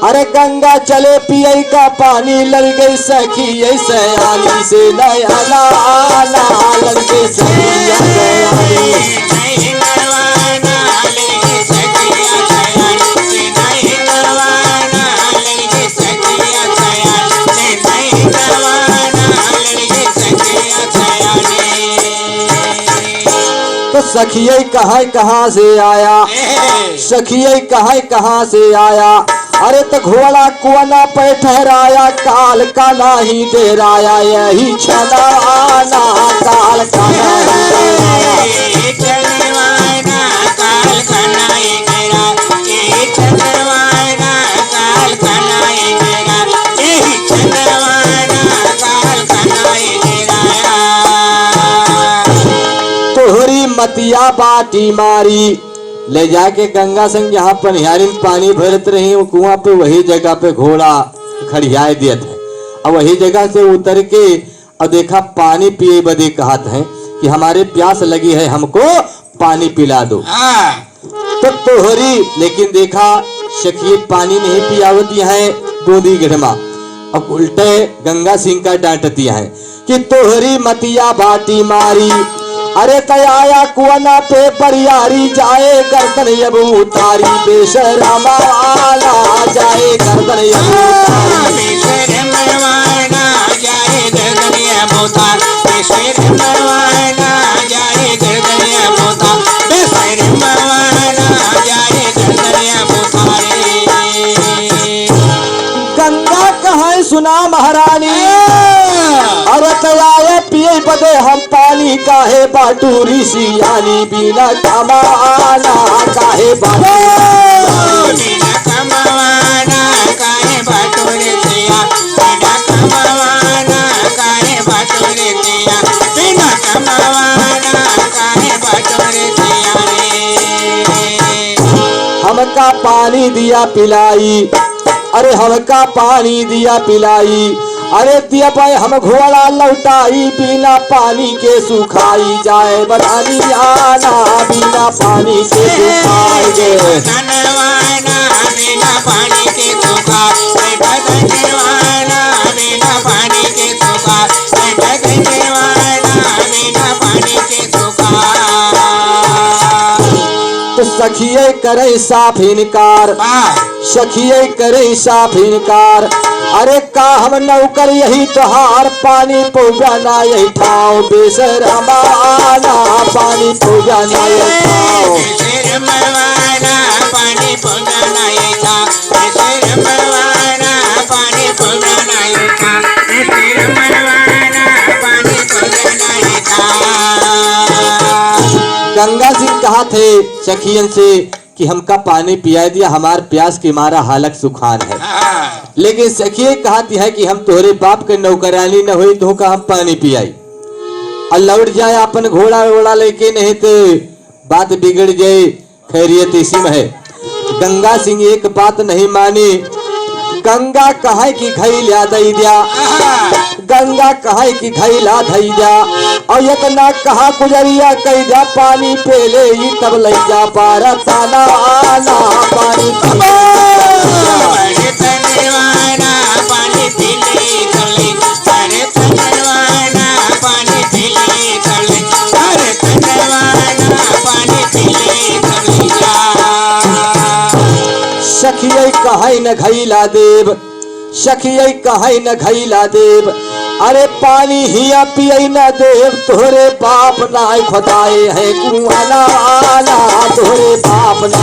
अरे गंगा चले पिए का पानी लग गई सखी सयानी से नया लग गई सखी तो सखिये कहाँ से आया सखिये कहाँ से आया अरे तो घोड़ा कुआं पे ठहराया काल का नहीं डेराया यही छना आना काल का नहीं मतिया बाटी मारी। ले जाके गंगा संग जहाँ पनिहारिन पानी भरत रही वो कुआं पे वही जगह पे घोड़ा खड़ियाए दियत है। और वही जगह से उतर के और देखा पानी पिए बदे कहत है कि हमारे प्यास लगी है, हमको पानी पिला दो। तो तोहरी लेकिन देखा सखी पानी नहीं पियावती है बूंदी गढ़मा। अब उल्टे गंगा सिंह का डांटती है कि तोहरी मतिया बाटी मारी। अरे तयाया कुआना पे बरियारी जाए गर्दन अब उतारी। बेशर्मा वाला जाए गर्दन अब उतारी। गंगा कहाँ सुना महारानी। अरे तयाए पिए बदे हम पानी काहे बाटू ऋषियानी। बिना कमाना काहे बाटू हमका पानी दिया पिलाई। अरे हमका पानी दिया पिलाई। अरे दिया पाए हम घोड़ा लौटाई। बिना पानी के सुखाई जाए बतानी आना। बिना पानी के सुखाई गे तो सखिए करे साफ इनकार। सखिए करे साफ इनकार। अरे का हम नौकर यही तोहार पानी पहुँचाना यही ठाव। बेशर्मा आना पानी पहुँचाना यही ठाव। गंगा सिंह कहा थे सखियन से कि हमका पानी पिया दिया, हमार प्यास के मारा हालत सुखान है। लेकिन सखिए कहती है कि हम तोहरे बाप के नौकरानी न हुई तो का हम पानी पियाई और लौट जाए अपन घोड़ा वोड़ा लेके, नहीं तो बात बिगड़ जाए। खैरियत इसी में है। गंगा सिंह एक बात नहीं मानी। गंगा कहे कि घैला दई दिया। गंगा कहे कि घैला धई जा। और इतना कहा गुजरिया कही जा पानी पेले ही तब लई जा। पारा ताना आना पानी सखिये कहे न घैला देव। सखिये कहे न घैला देव। अरे पानी हिया पिय न देव। तोहरे बाप ना खुदाए है कुआना आना। तोहरे बाप ना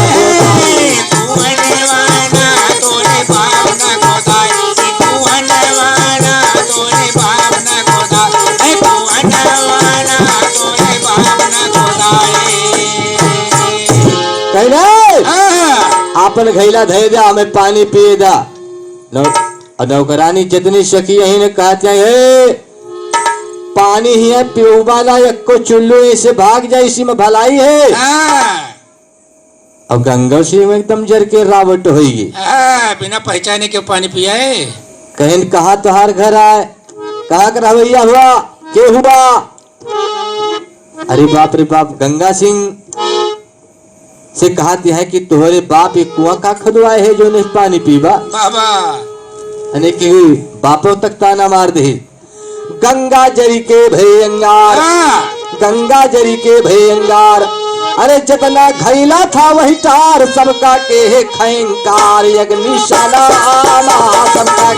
आपन घैला धै जा हमें पानी पिए दा। नौकरानी जितनी सखी यही ने कहते हैं पानी ही है पिउबाला को चुल्लू ऐसे भाग जाए इसी में भलाई है। अब गंगा सिंह में एकदम जर के रावट होगी। बिना पहचाने के पानी पिया है। कहीं कहा तुहार घर आए कहा कर रवैया हुआ के हुआ। अरे बाप रे बाप। गंगा सिंह से कहती है कि तुम्हारे बाप एक कुआं का खुदवाए है जो नहीं पानी पीवा। बाबा अने कि बापों तक ताना मार दे। गंगा जरी के भयंगार। गंगा जरी के भयंगार। अरे जितना घैला था वही टार। सबका के है खैंकार। निशाना आना सबका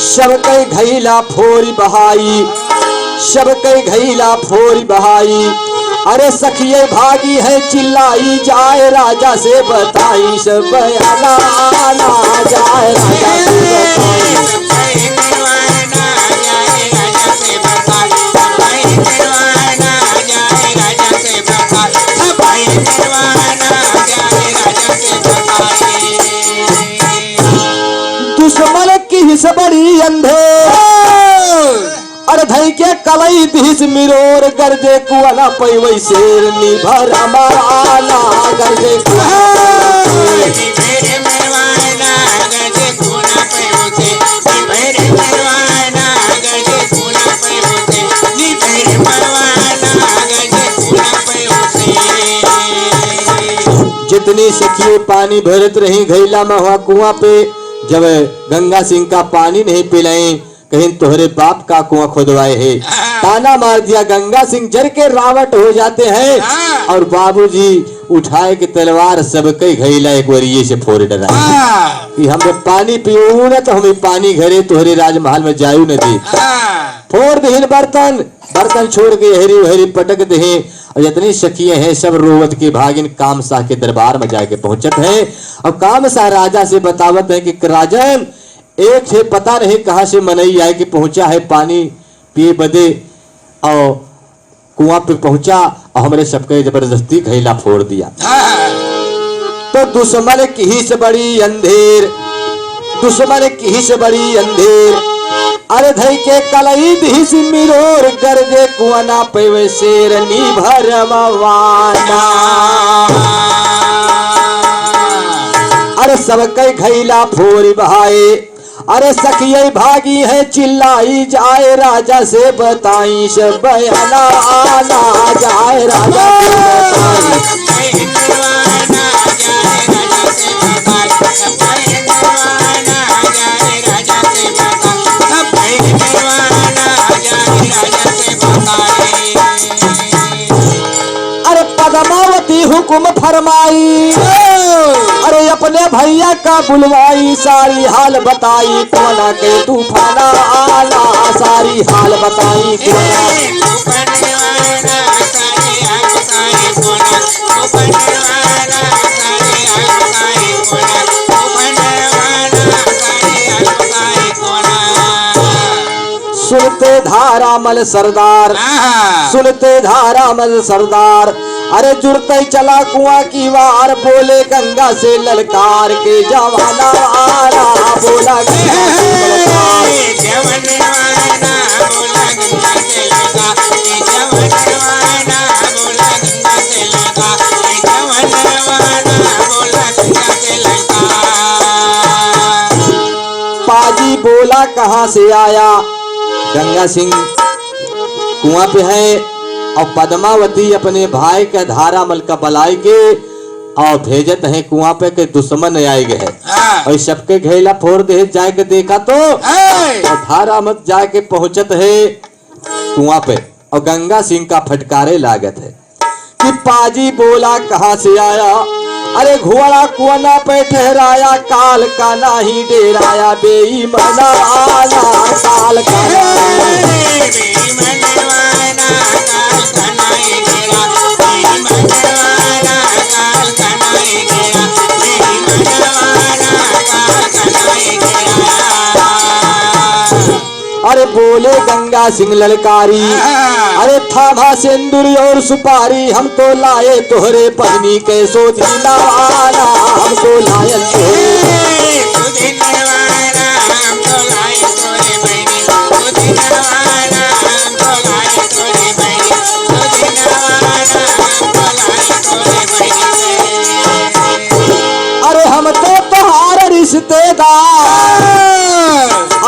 सब कई घैला फोरी बहाई। सब कई घैला फोरी बहाई। अरे सखिये भागी है चिल्लाई जाए राजा से बताई। सब आना आना जाए राजा से बताई। से बड़ी अंधे अरे धई के कलई दिस मिरोर गरजे कुआना पैवै शेर निभर माना गरजे जितनी सखियों पानी भरत रही घैला में हुआ कुआं पे जब गंगा सिंह का पानी नहीं पिलाए कहीं तोहरे बाप का कुआं खुदवाए है ताना मार दिया गंगा सिंह जर के रावट हो जाते हैं और बाबूजी उठाए के तलवार सबके घैला एक वरिये से फोड़ डराए कि हम जब पानी पियो न तो हमें पानी घरे तोहरे राजमहल में जायू न दी फोड़ दे बर्तन बर्तन छोड़ के हरी हरी पटक दे और जितनी सखियां हैं सब रोवत के भागिन कामशाह के दरबार में जाके पहुंचत है और कामशाह राजा से बतावत है कि राजन एक से पता नहीं कहां से मनई आए कि पहुंचा है पानी पिए बदे और कुआं पे पहुंचा और हमरे सबके जबरदस्ती घैला फोड़ दिया तो दुश्मन की से बड़ी अंधेर दुश्मन की से बड़ी अंधेर अरे धई के कलई दिस मिरोर गरजे कुआना पैवे शेर निभर मवाना अरे सबके घैला फोड़ बहाए अरे सखिये भागी है चिल्लाई जाए राजा से बताई से बयाना आना जाए राजा अरे पद्मावती हुक्म फरमाई अरे अपने भैया का बुलवाई सारी हाल बताई कोना के तूफाना आला सारी हाल बताई सुनते धारामल सरदार सुनते धारामल सरदार अरे जुड़ते चला कुआं की वार बोले गंगा से ललकार के जवाना आला बोला पाजी बोला कहां से आया गंगा सिंह कुआं पे है और पद्मावती अपने भाई के धारामल का बलाई के और भेजत है कुआं पे के दुश्मन आए गए और सबके घैला फोड़ दे जाए के देखा तो और धारामल जाके पहुंचत है कुआं पे और गंगा सिंह का फटकारे लागत है कि पाजी बोला कहां से आया अरे घोड़ा कुआना पे ठहराया काल का नाही डेराया बेईमाना आला काल का अरे बोले गंगा सिंह ललकारी अरे थामा सिंदूर और सुपारी हम तो लाए तोहरे पहनी के सोधीना वाला हम तो लाए अरे हम तो तुम्हारे रिश्तेदार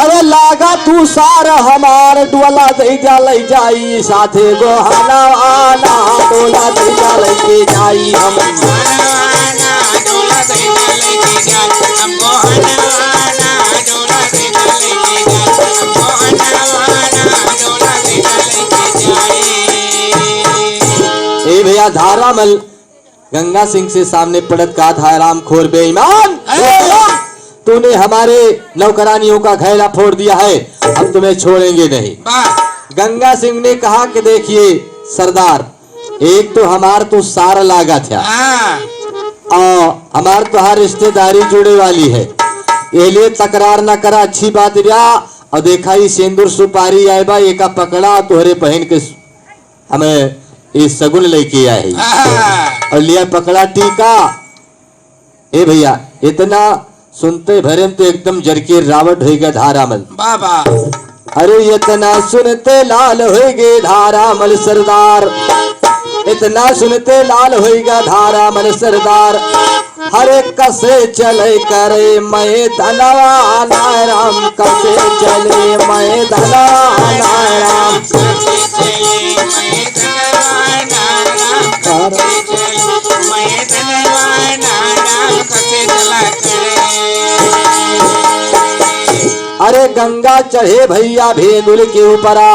अरे लागा तू सारा हमार डोला दे जा ले जाई साथे गोहाना आना डोला दे जा ले के जाई हम डोला दे जा ले के जाई हम गोहाना आना डोला दे जा ले के जाई हम गोहाना आना डोला दे जा ले के जाई। ए भैया धारामल गंगा सिंह से सामने पड़त का था राम खोर बेईमान तूने हमारे नौकरानियों का घैला फोड़ दिया है हम तुम्हें छोड़ेंगे नहीं। गंगा सिंह ने कहा कि देखिए सरदार एक तो हमार तो सारा लागा था और हमार तो हर रिश्तेदारी जुड़े वाली है ये लिए तकरार ना करा अच्छी बात रिया और देखा ही सिंदूर सुपारी आए बा एका पकड़ा तोहरे बहन के हमें ये सगुन लेके आए और लिया पकड़ा टीका ए भैया इतना सुनते भरे तो एकदम जर के रावट हो गया धारामल। बाबा अरे इतना सुनते लाल हो गए धारामल सरदार, इतना सुनते लाल हो गया धारामल सरदार। हरे कसे चले करे मैं धनवा नाराम, कसे चले मैं धनवा नाराम। कसे चले मैं धनवा नाराम, कसे चले मैं धनवा नाराम, कसे चला करे। अरे गंगा चढ़े भैया भेंदुल के ऊपरा,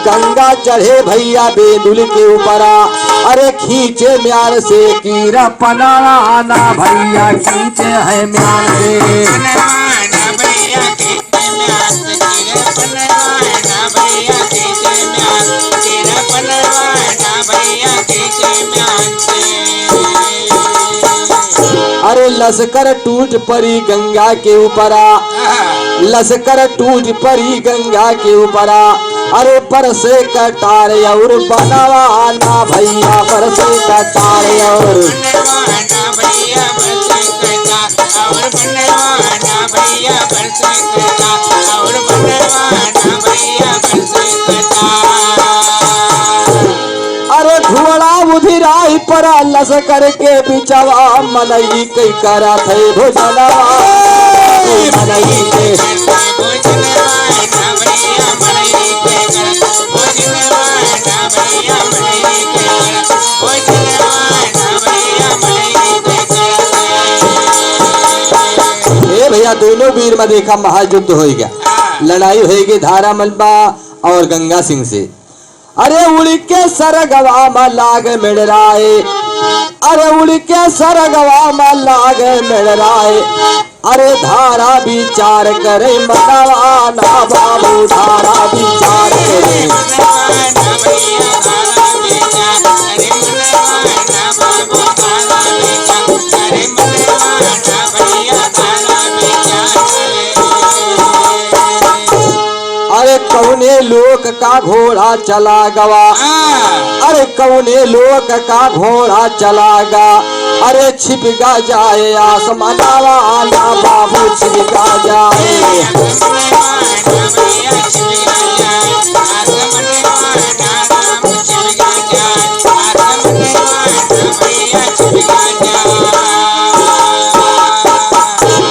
गंगा चढ़े भैया बेंदुल के ऊपरा। अरे खींचे म्यान से कीरा पनाना भैया, खींचे है म्यान से पनवाना भैया खींचे म्यान से, कीरा पनवाना भैया खींचे म्यान से, कीरा पनवाना भैया खींचे म्यान से। अरे लश्कर टूट पड़ी गंगा के ऊपरा, लश्कर टूट पड़ी गंगा के ऊपरा। अरे परसे कटार और बनवाना भैया, परसे कटार और बनवाना भैया परसे कटार, और बनवाना भैया परसे कटार, और बनवाना भैया परसे कटार। अरे घोड़ा उधिराई परा लश्कर के बिचवा, मनई के करा थे भोजनवा, मनई के भैया दोनों वीर में देखा महायुद्ध हो गया, लड़ाई होगी धारामलबा और गंगा सिंह से। अरे उड़ के सरगवा में लाग मिड़राए, अरे उड़ के सरगवा में लाग मिड़राए। अरे धारा विचार करे मनवाना बाबू, धारा विचार करे। अरे कौने लोक का घोड़ा चला गवा, अरे कौने लोक का घोड़ा चला गा। अरे छिपका जाए आसमानवा ना बाबू, छिपका जाए।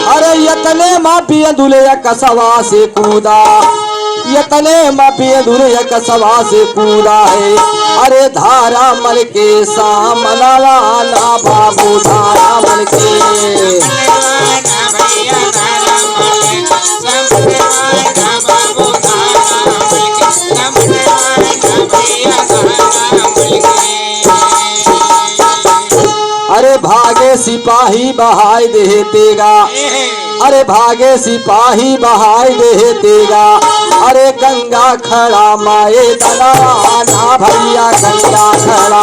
अरे यतने माफी दुलिया कसवा से कूदा, यतने माफी दुलिया कसवा से कूदा है। अरे धारा मल के सामनवा ना बाबू, धारा मल के अरे भागे सिपाही बहाई देतेगा, अरे भागे सिपाही बहाई देतेगा। अरे गंगा खड़ा माए दलाना भैया, गंगा खड़ा।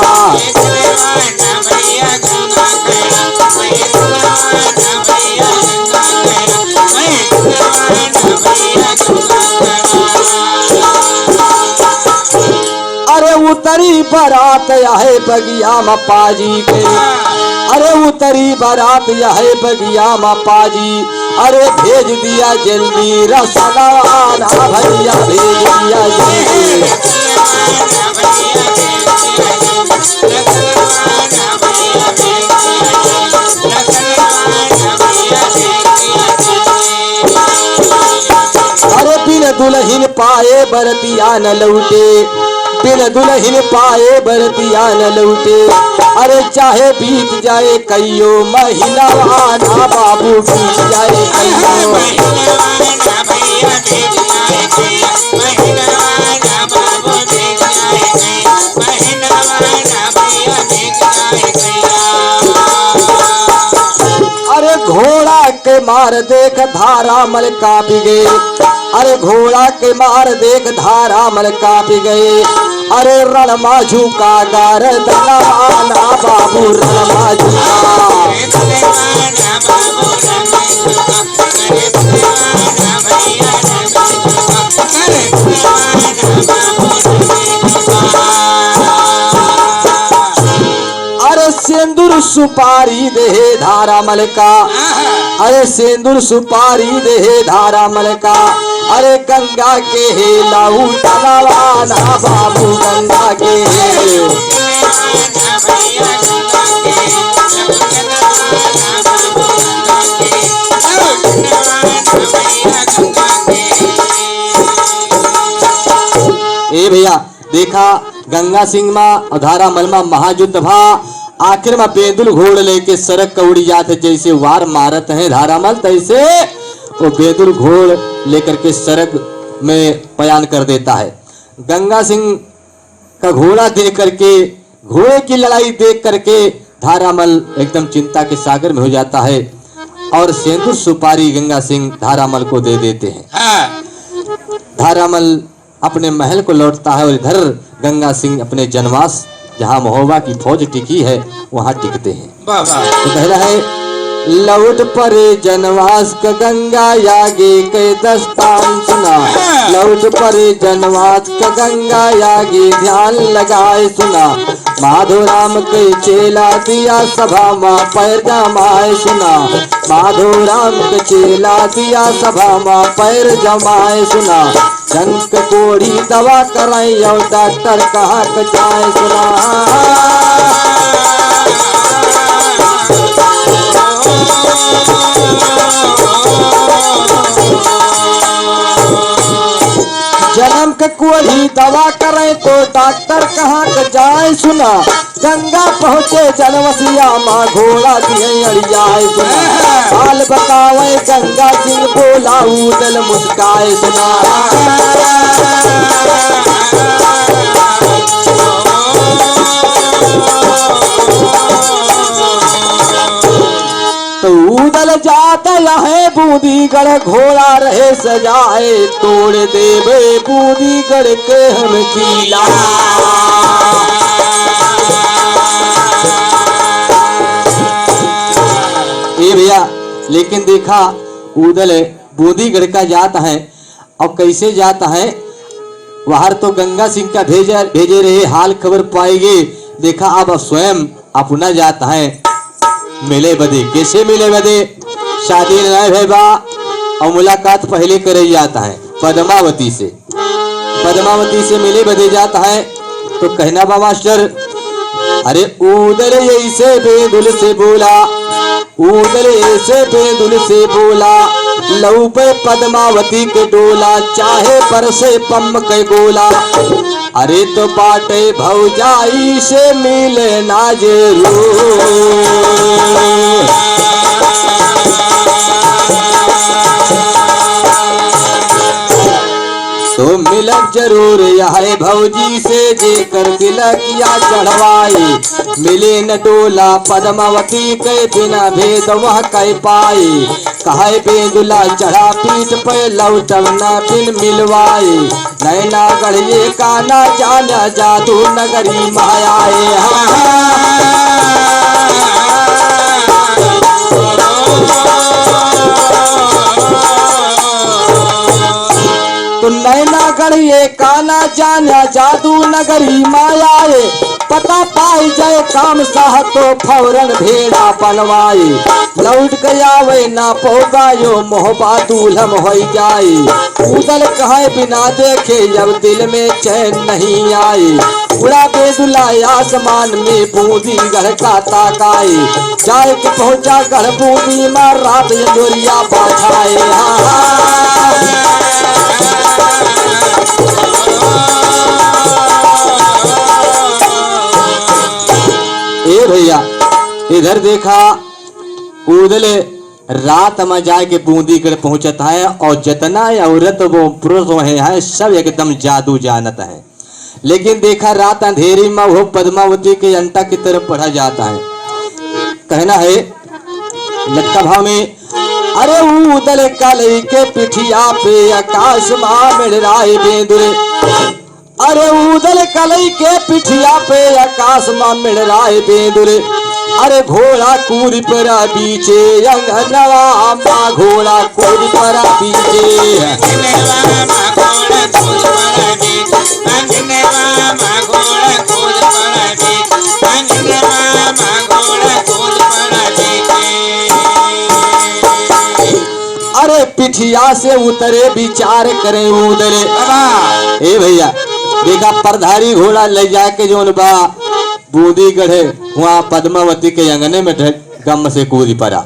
अरे उतरी बारात है बगिया में पाजी के, अरे उतरी बारात यह बगिया में पाजी। अरे भेज दिया जल्दी रसलवाना भैया, भेज दिया जल्दी। अरे बिन दुल्हन पाए बरतिया न लौटे, बिन दुल्हन पाए बरतिया न लौटे। अरे चाहे बीत जाए कईयो महीना ना बाबू, बीत जाए कईयो। अरे घोड़ा के मार देख धारा मल कापी गए, अरे घोड़ा के मार देख धारा मल कापी गए। अरे रणमा झुका गार दलाना बाबू, रणमा झुका। अरे सिंदूर सुपारी देहे धारा मल का, अरे सिंदूर सुपारी देहे धारा मल का, अरे गंगा के हे लाऊ तलवाना बाबू गंगा के ए भैया देखा गंगा सिंह माँ और धारा मलमा महायुद्ध भा आखिर में बेदुल घोड़ लेके सड़क कौड़ी जाते जैसे वार मारत हैं धारामल तैसे वो बेदुल घोड़ लेकर के सड़क में पयान कर देता है। गंगा सिंह का घोड़ा देख करके घोड़े की लड़ाई देख करके धारामल एकदम चिंता के सागर में हो जाता है और सिंदूर सुपारी गंगा सिंह धारामल को दे देते हैं। धारामल अपने महल को लौटता है और इधर गंगा सिंह अपने जनवास जहाँ महोबा की फौज टिकी है वहाँ टिकते हैं। तो पहला है लौट परे जनवास का गंगा यागे के दस्तान सुना, लौट परे जनवास का गंगा यागे ध्यान लगाए सुना, माधो राम के चेला दिया सभा माँ पैर जमाए सुना, माधो राम के चेला दिया सभा माँ पैर जमाए सुना, जंक कोड़ी दवा कराई और डॉक्टर कहाँ के जाए सुना। जन्म के कोई दवा करे तो डॉक्टर कहाँ के जाए सुना, गंगा पहुँचे जनवसिया माँ घोड़ा दिए अड़ियाए सुना, हाल बतावे गंगा सिंह बोला उदल मुस्काए सुना। तो उदल जाता है बूंदीगढ़ घोड़ा रहे सजाए, तोड़ देवे बूंदीगढ़ के हम किला। ए भैया लेकिन देखा उदल बूंदीगढ़ का जाता है और कैसे जाता है वहां तो गंगा सिंह का भेजे रहे हाल खबर पाएंगे। देखा अब स्वयं अपना जाता है मिले बदे, कैसे मिले बदे शादी नहीं है बा और मुलाकात पहले करे जाता है पद्मावती से, पद्मावती से मिले बदे जाता है। तो कहना बा मास्टर अरे उदल ऐसे बेदुल से बोला, उदल ऐसे बेदुल से बोला, लहू पे पद्मावती के डोला, चाहे पर से पम के गोला, अरे तो बाटे भौजाई से मिले ना जरूर, तो मिलब जरूर यह भौजी से जेकर तिलक या चढ़वाई, मिले न डोला पद्मावती के बिना भेद वह कह पाए, कहे बेदुला चढ़ा पीठ पे लौटब न बिन मिलवाए, नैना गढ़िए का न जाना जादू नगरी मायाए। तो नैना गढ़िए काना जाना जादू नगरी मायाए, पता पाई जाए काम साह तो फौरन भेड़ा बनवाए, लौट गया वे ना पोगा यो मोहबा दूल्हम हो जाए, उदल कहे बिना देखे जब दिल में चैन नहीं आए, उड़ा बेदुला आसमान में बूंदीगढ़ का ताकाए, जाए के पहुंचा गढ़ बूंदी मार रात जोरिया बाठाए। ए भैया इधर देखा उदल रात में जाके बूंदीगढ़ पहुंचता है और जितना औरत वो पुरुष है सब एकदम जादू जानत है, लेकिन देखा रात अंधेरी में वो पद्मावती के अंटा की तरफ बढ़ा जाता है। कहना है लटका भाव में अरे उदल कलई के पिठिया पे आकाश मां मिल राय बेदुरे, अरे उदल कलई के पिठिया पे आकाश मां मिल राय बेदुरे, अरे घोड़ा कूद परा बीचे अंगनवा मां घोड़ा कूद परा बीचे, घोड़ा कूद पिठिया से उतरे विचार करे उदले। बाबा ए भैया देखा परधारी घोड़ा ले जाके जोन बा बूंदी गढ़े वहाँ पद्मावती के अंगने में गम से कूदी पड़ा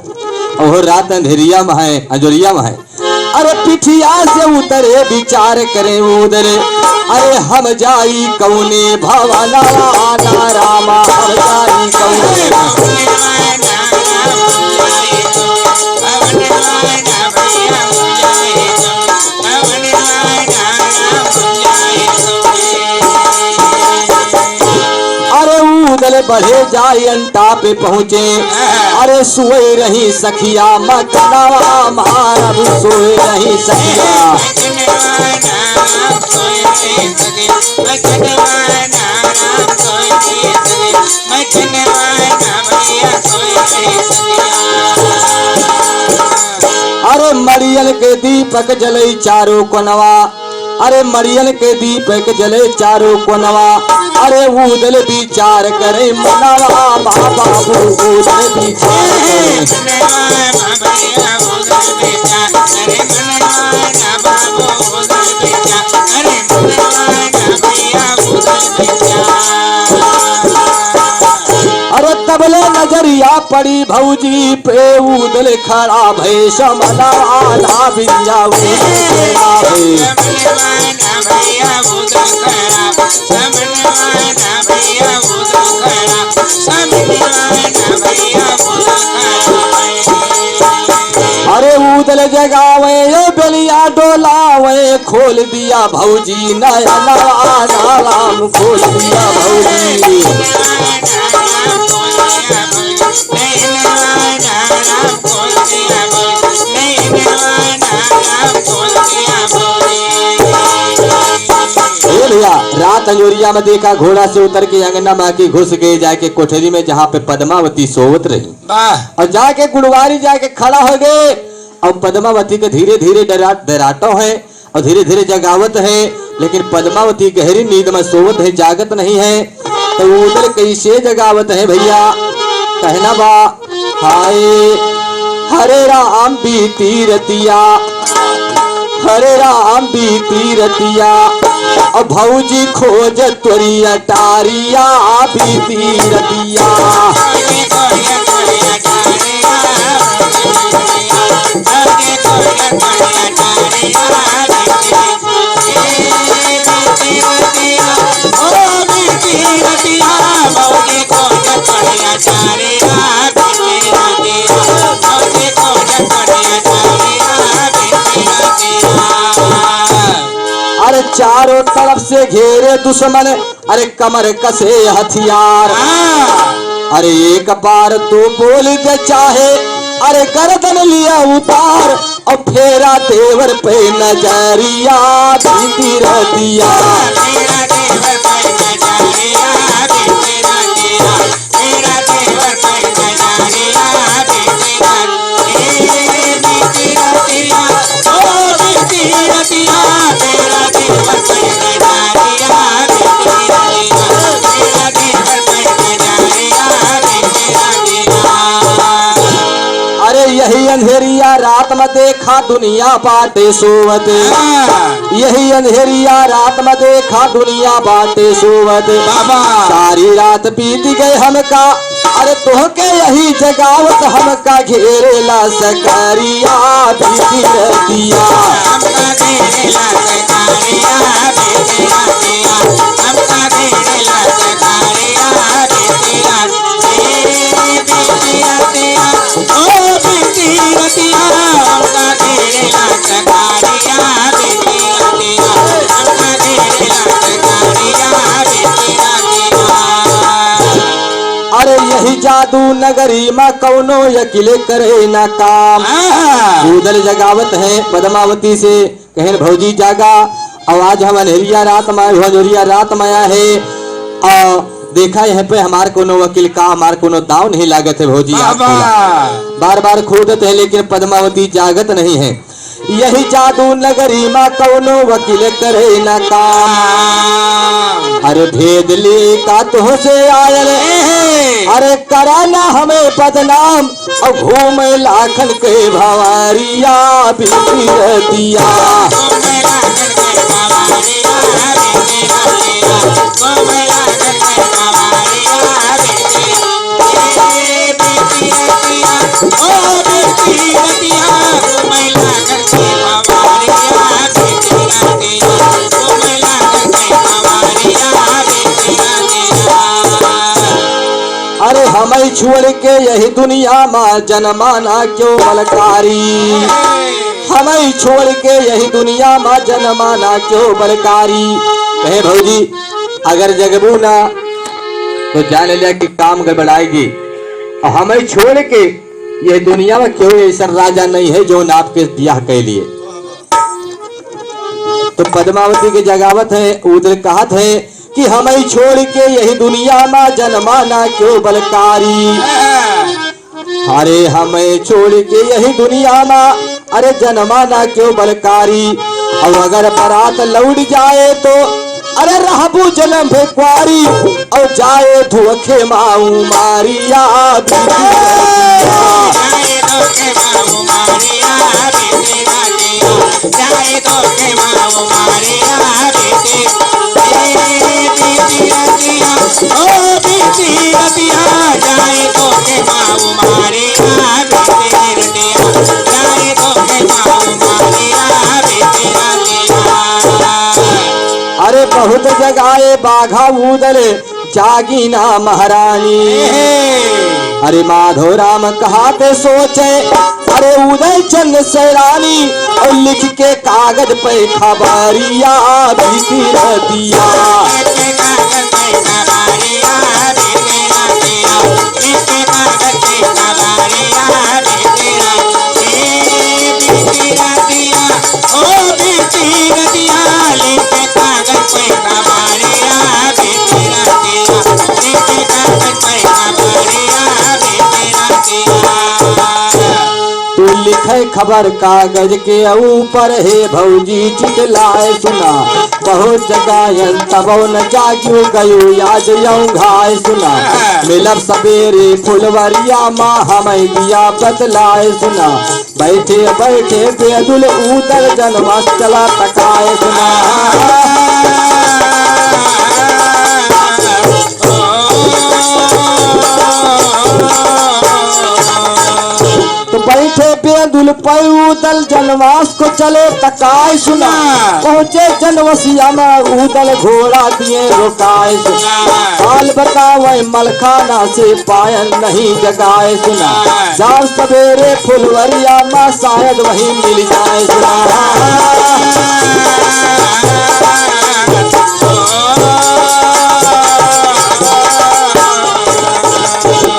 और रात अंधेरिया में है अंजोरिया में है। अरे पिठिया से उतरे विचार करे उदले। अरे हम जाई कौने भवना ना रामा हम जाई कौने उदल बढ़े जाए अंटा पे पहुँचे। अरे सोए रही सखिया मकनवा मारा भी सोए रही सखिया। अरे मरियल के दीपक जले चारों कोनवा। अरे मरियल के दीपक जले चारों कोनवा। अरे उदल विचार करे मनवा बाबा उदल विचार अरे तबले नजरिया पड़ी भौजी पे उदल खड़ा भय समना आधा बिया अरे उदल जगावे बेलिया डोलावे खोल दिया भौजी नया नवा राम खोल दिया भौजी। भैया रात अंजोरिया में देखा घोड़ा से उतर के अंगना में आके घुस गए जाके कोठरी में जहाँ पे पद्मावती सोवत रही और जाके गुड़वारी जाके खड़ा हो गए। और पद्मावती के धीरे धीरे डराटो है और धीरे धीरे जगावत है लेकिन पद्मावती गहरी नींद में सोवत है जागत नहीं है। तो उधर कैसे जगावत है भैया कहना बा हाय हरे राम बीती रतिया हरे राम बीती रतिया और भौजी खोज त्वरिया टारिया बीती रतिया। अरे चारों तरफ से घेरे दुश्मन अरे कमर कसे हथियार। अरे एक बार तो बोल दे चाहे अरे गर्दन लिया उतार और फेरा तेवर पे नजरिया बीती रतिया। अरे यही अंधेरिया रात में देखा दुनिया बाटे सोवत। यही अंधेरिया रात में देखा दुनिया बाटे सोवत। सारी रात बीत गए हमका अरे तोहके यही जगावत हमका घेरेला सकरिया बीती रतिया। अरे यही जादू नगरी में कौनो यकिले करे ना काम। उदल जगावत है पद्मावती से कहन भौजी जागा आवाज हम अंधेरिया रात में अंधेरिया रात में आया है और देखा यहाँ पे हमार कोनो वकील का हमार कोनो दाव नहीं लागत है भौजी। बार बार खोदत है लेकिन पद्मावती जागत नहीं है। यही जादू नगरी माँ कौनो वकील करे न काम। अरे भेद ली का तुह से आयल, अरे कराना हमें बदनाम, और घूमे लाखन के भवारिया बीती दिया। अरे हमें छोड़ के यही दुनिया माँ जनमाना क्यों बलकारी, हमें छोड़ के यही दुनिया माँ जनमाना क्यों बलकारी। कहे भौजी अगर जगबू ना तो जान लिया कि काम गड़बड़ाएगी, और हमें छोड़ के यह दुनिया में क्यों ऐसा राजा नहीं है जो आपके ब्याह के लिए। तो पद्मावती के जगावत है, उधर कहत है कि हमें छोड़ के यही दुनिया में जनमाना क्यों बलकारी। अरे हमें छोड़ के यही दुनिया में अरे जनमाना क्यों बलकारी। और अगर बारात लौट जाए तो अरे रहबू जन्म भेक्वारी, और जाए धुखे माऊ मारिया अरे बहुत जगाए बाघा उदले जागी ना महारानी। अरे माधो राम कहाते सोचे अरे उदय चंद सैरानी, और लिख के कागज पे खबरिया बीती दिया। तू लिखे खबर कागज के ऊपर है भौजी चितलाए सुना, बहुत जगायन तबो न जाग्यो गयो याद यऊ घाय सुना। मिलब सवेरे फुलवरिया माँ हमें दिया बतलाए सुना, बैठे बैठे बेदुल उदल जनमस चला तकाए सुना। तो बैठे बेदुल पैदल जनवास को चले तकाय सुना, पहुँचे जनवसिया में उदल घोड़ा दिए रोकाए सुना। हाल बतावे मलखाना से पायल नहीं जगाए सुना, जान सवेरे फुलवरिया में शायद वही मिल जाए सुना।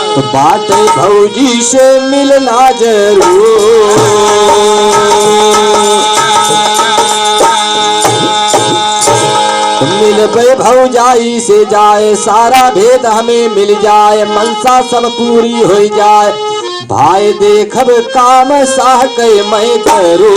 तो बात भौजी से मिलना जरूर, मिल भौजाई से जाए सारा भेद हमें मिल जाए, मनसा सब पूरी हो जाए। भाई देखब काम साह के मैं करूं।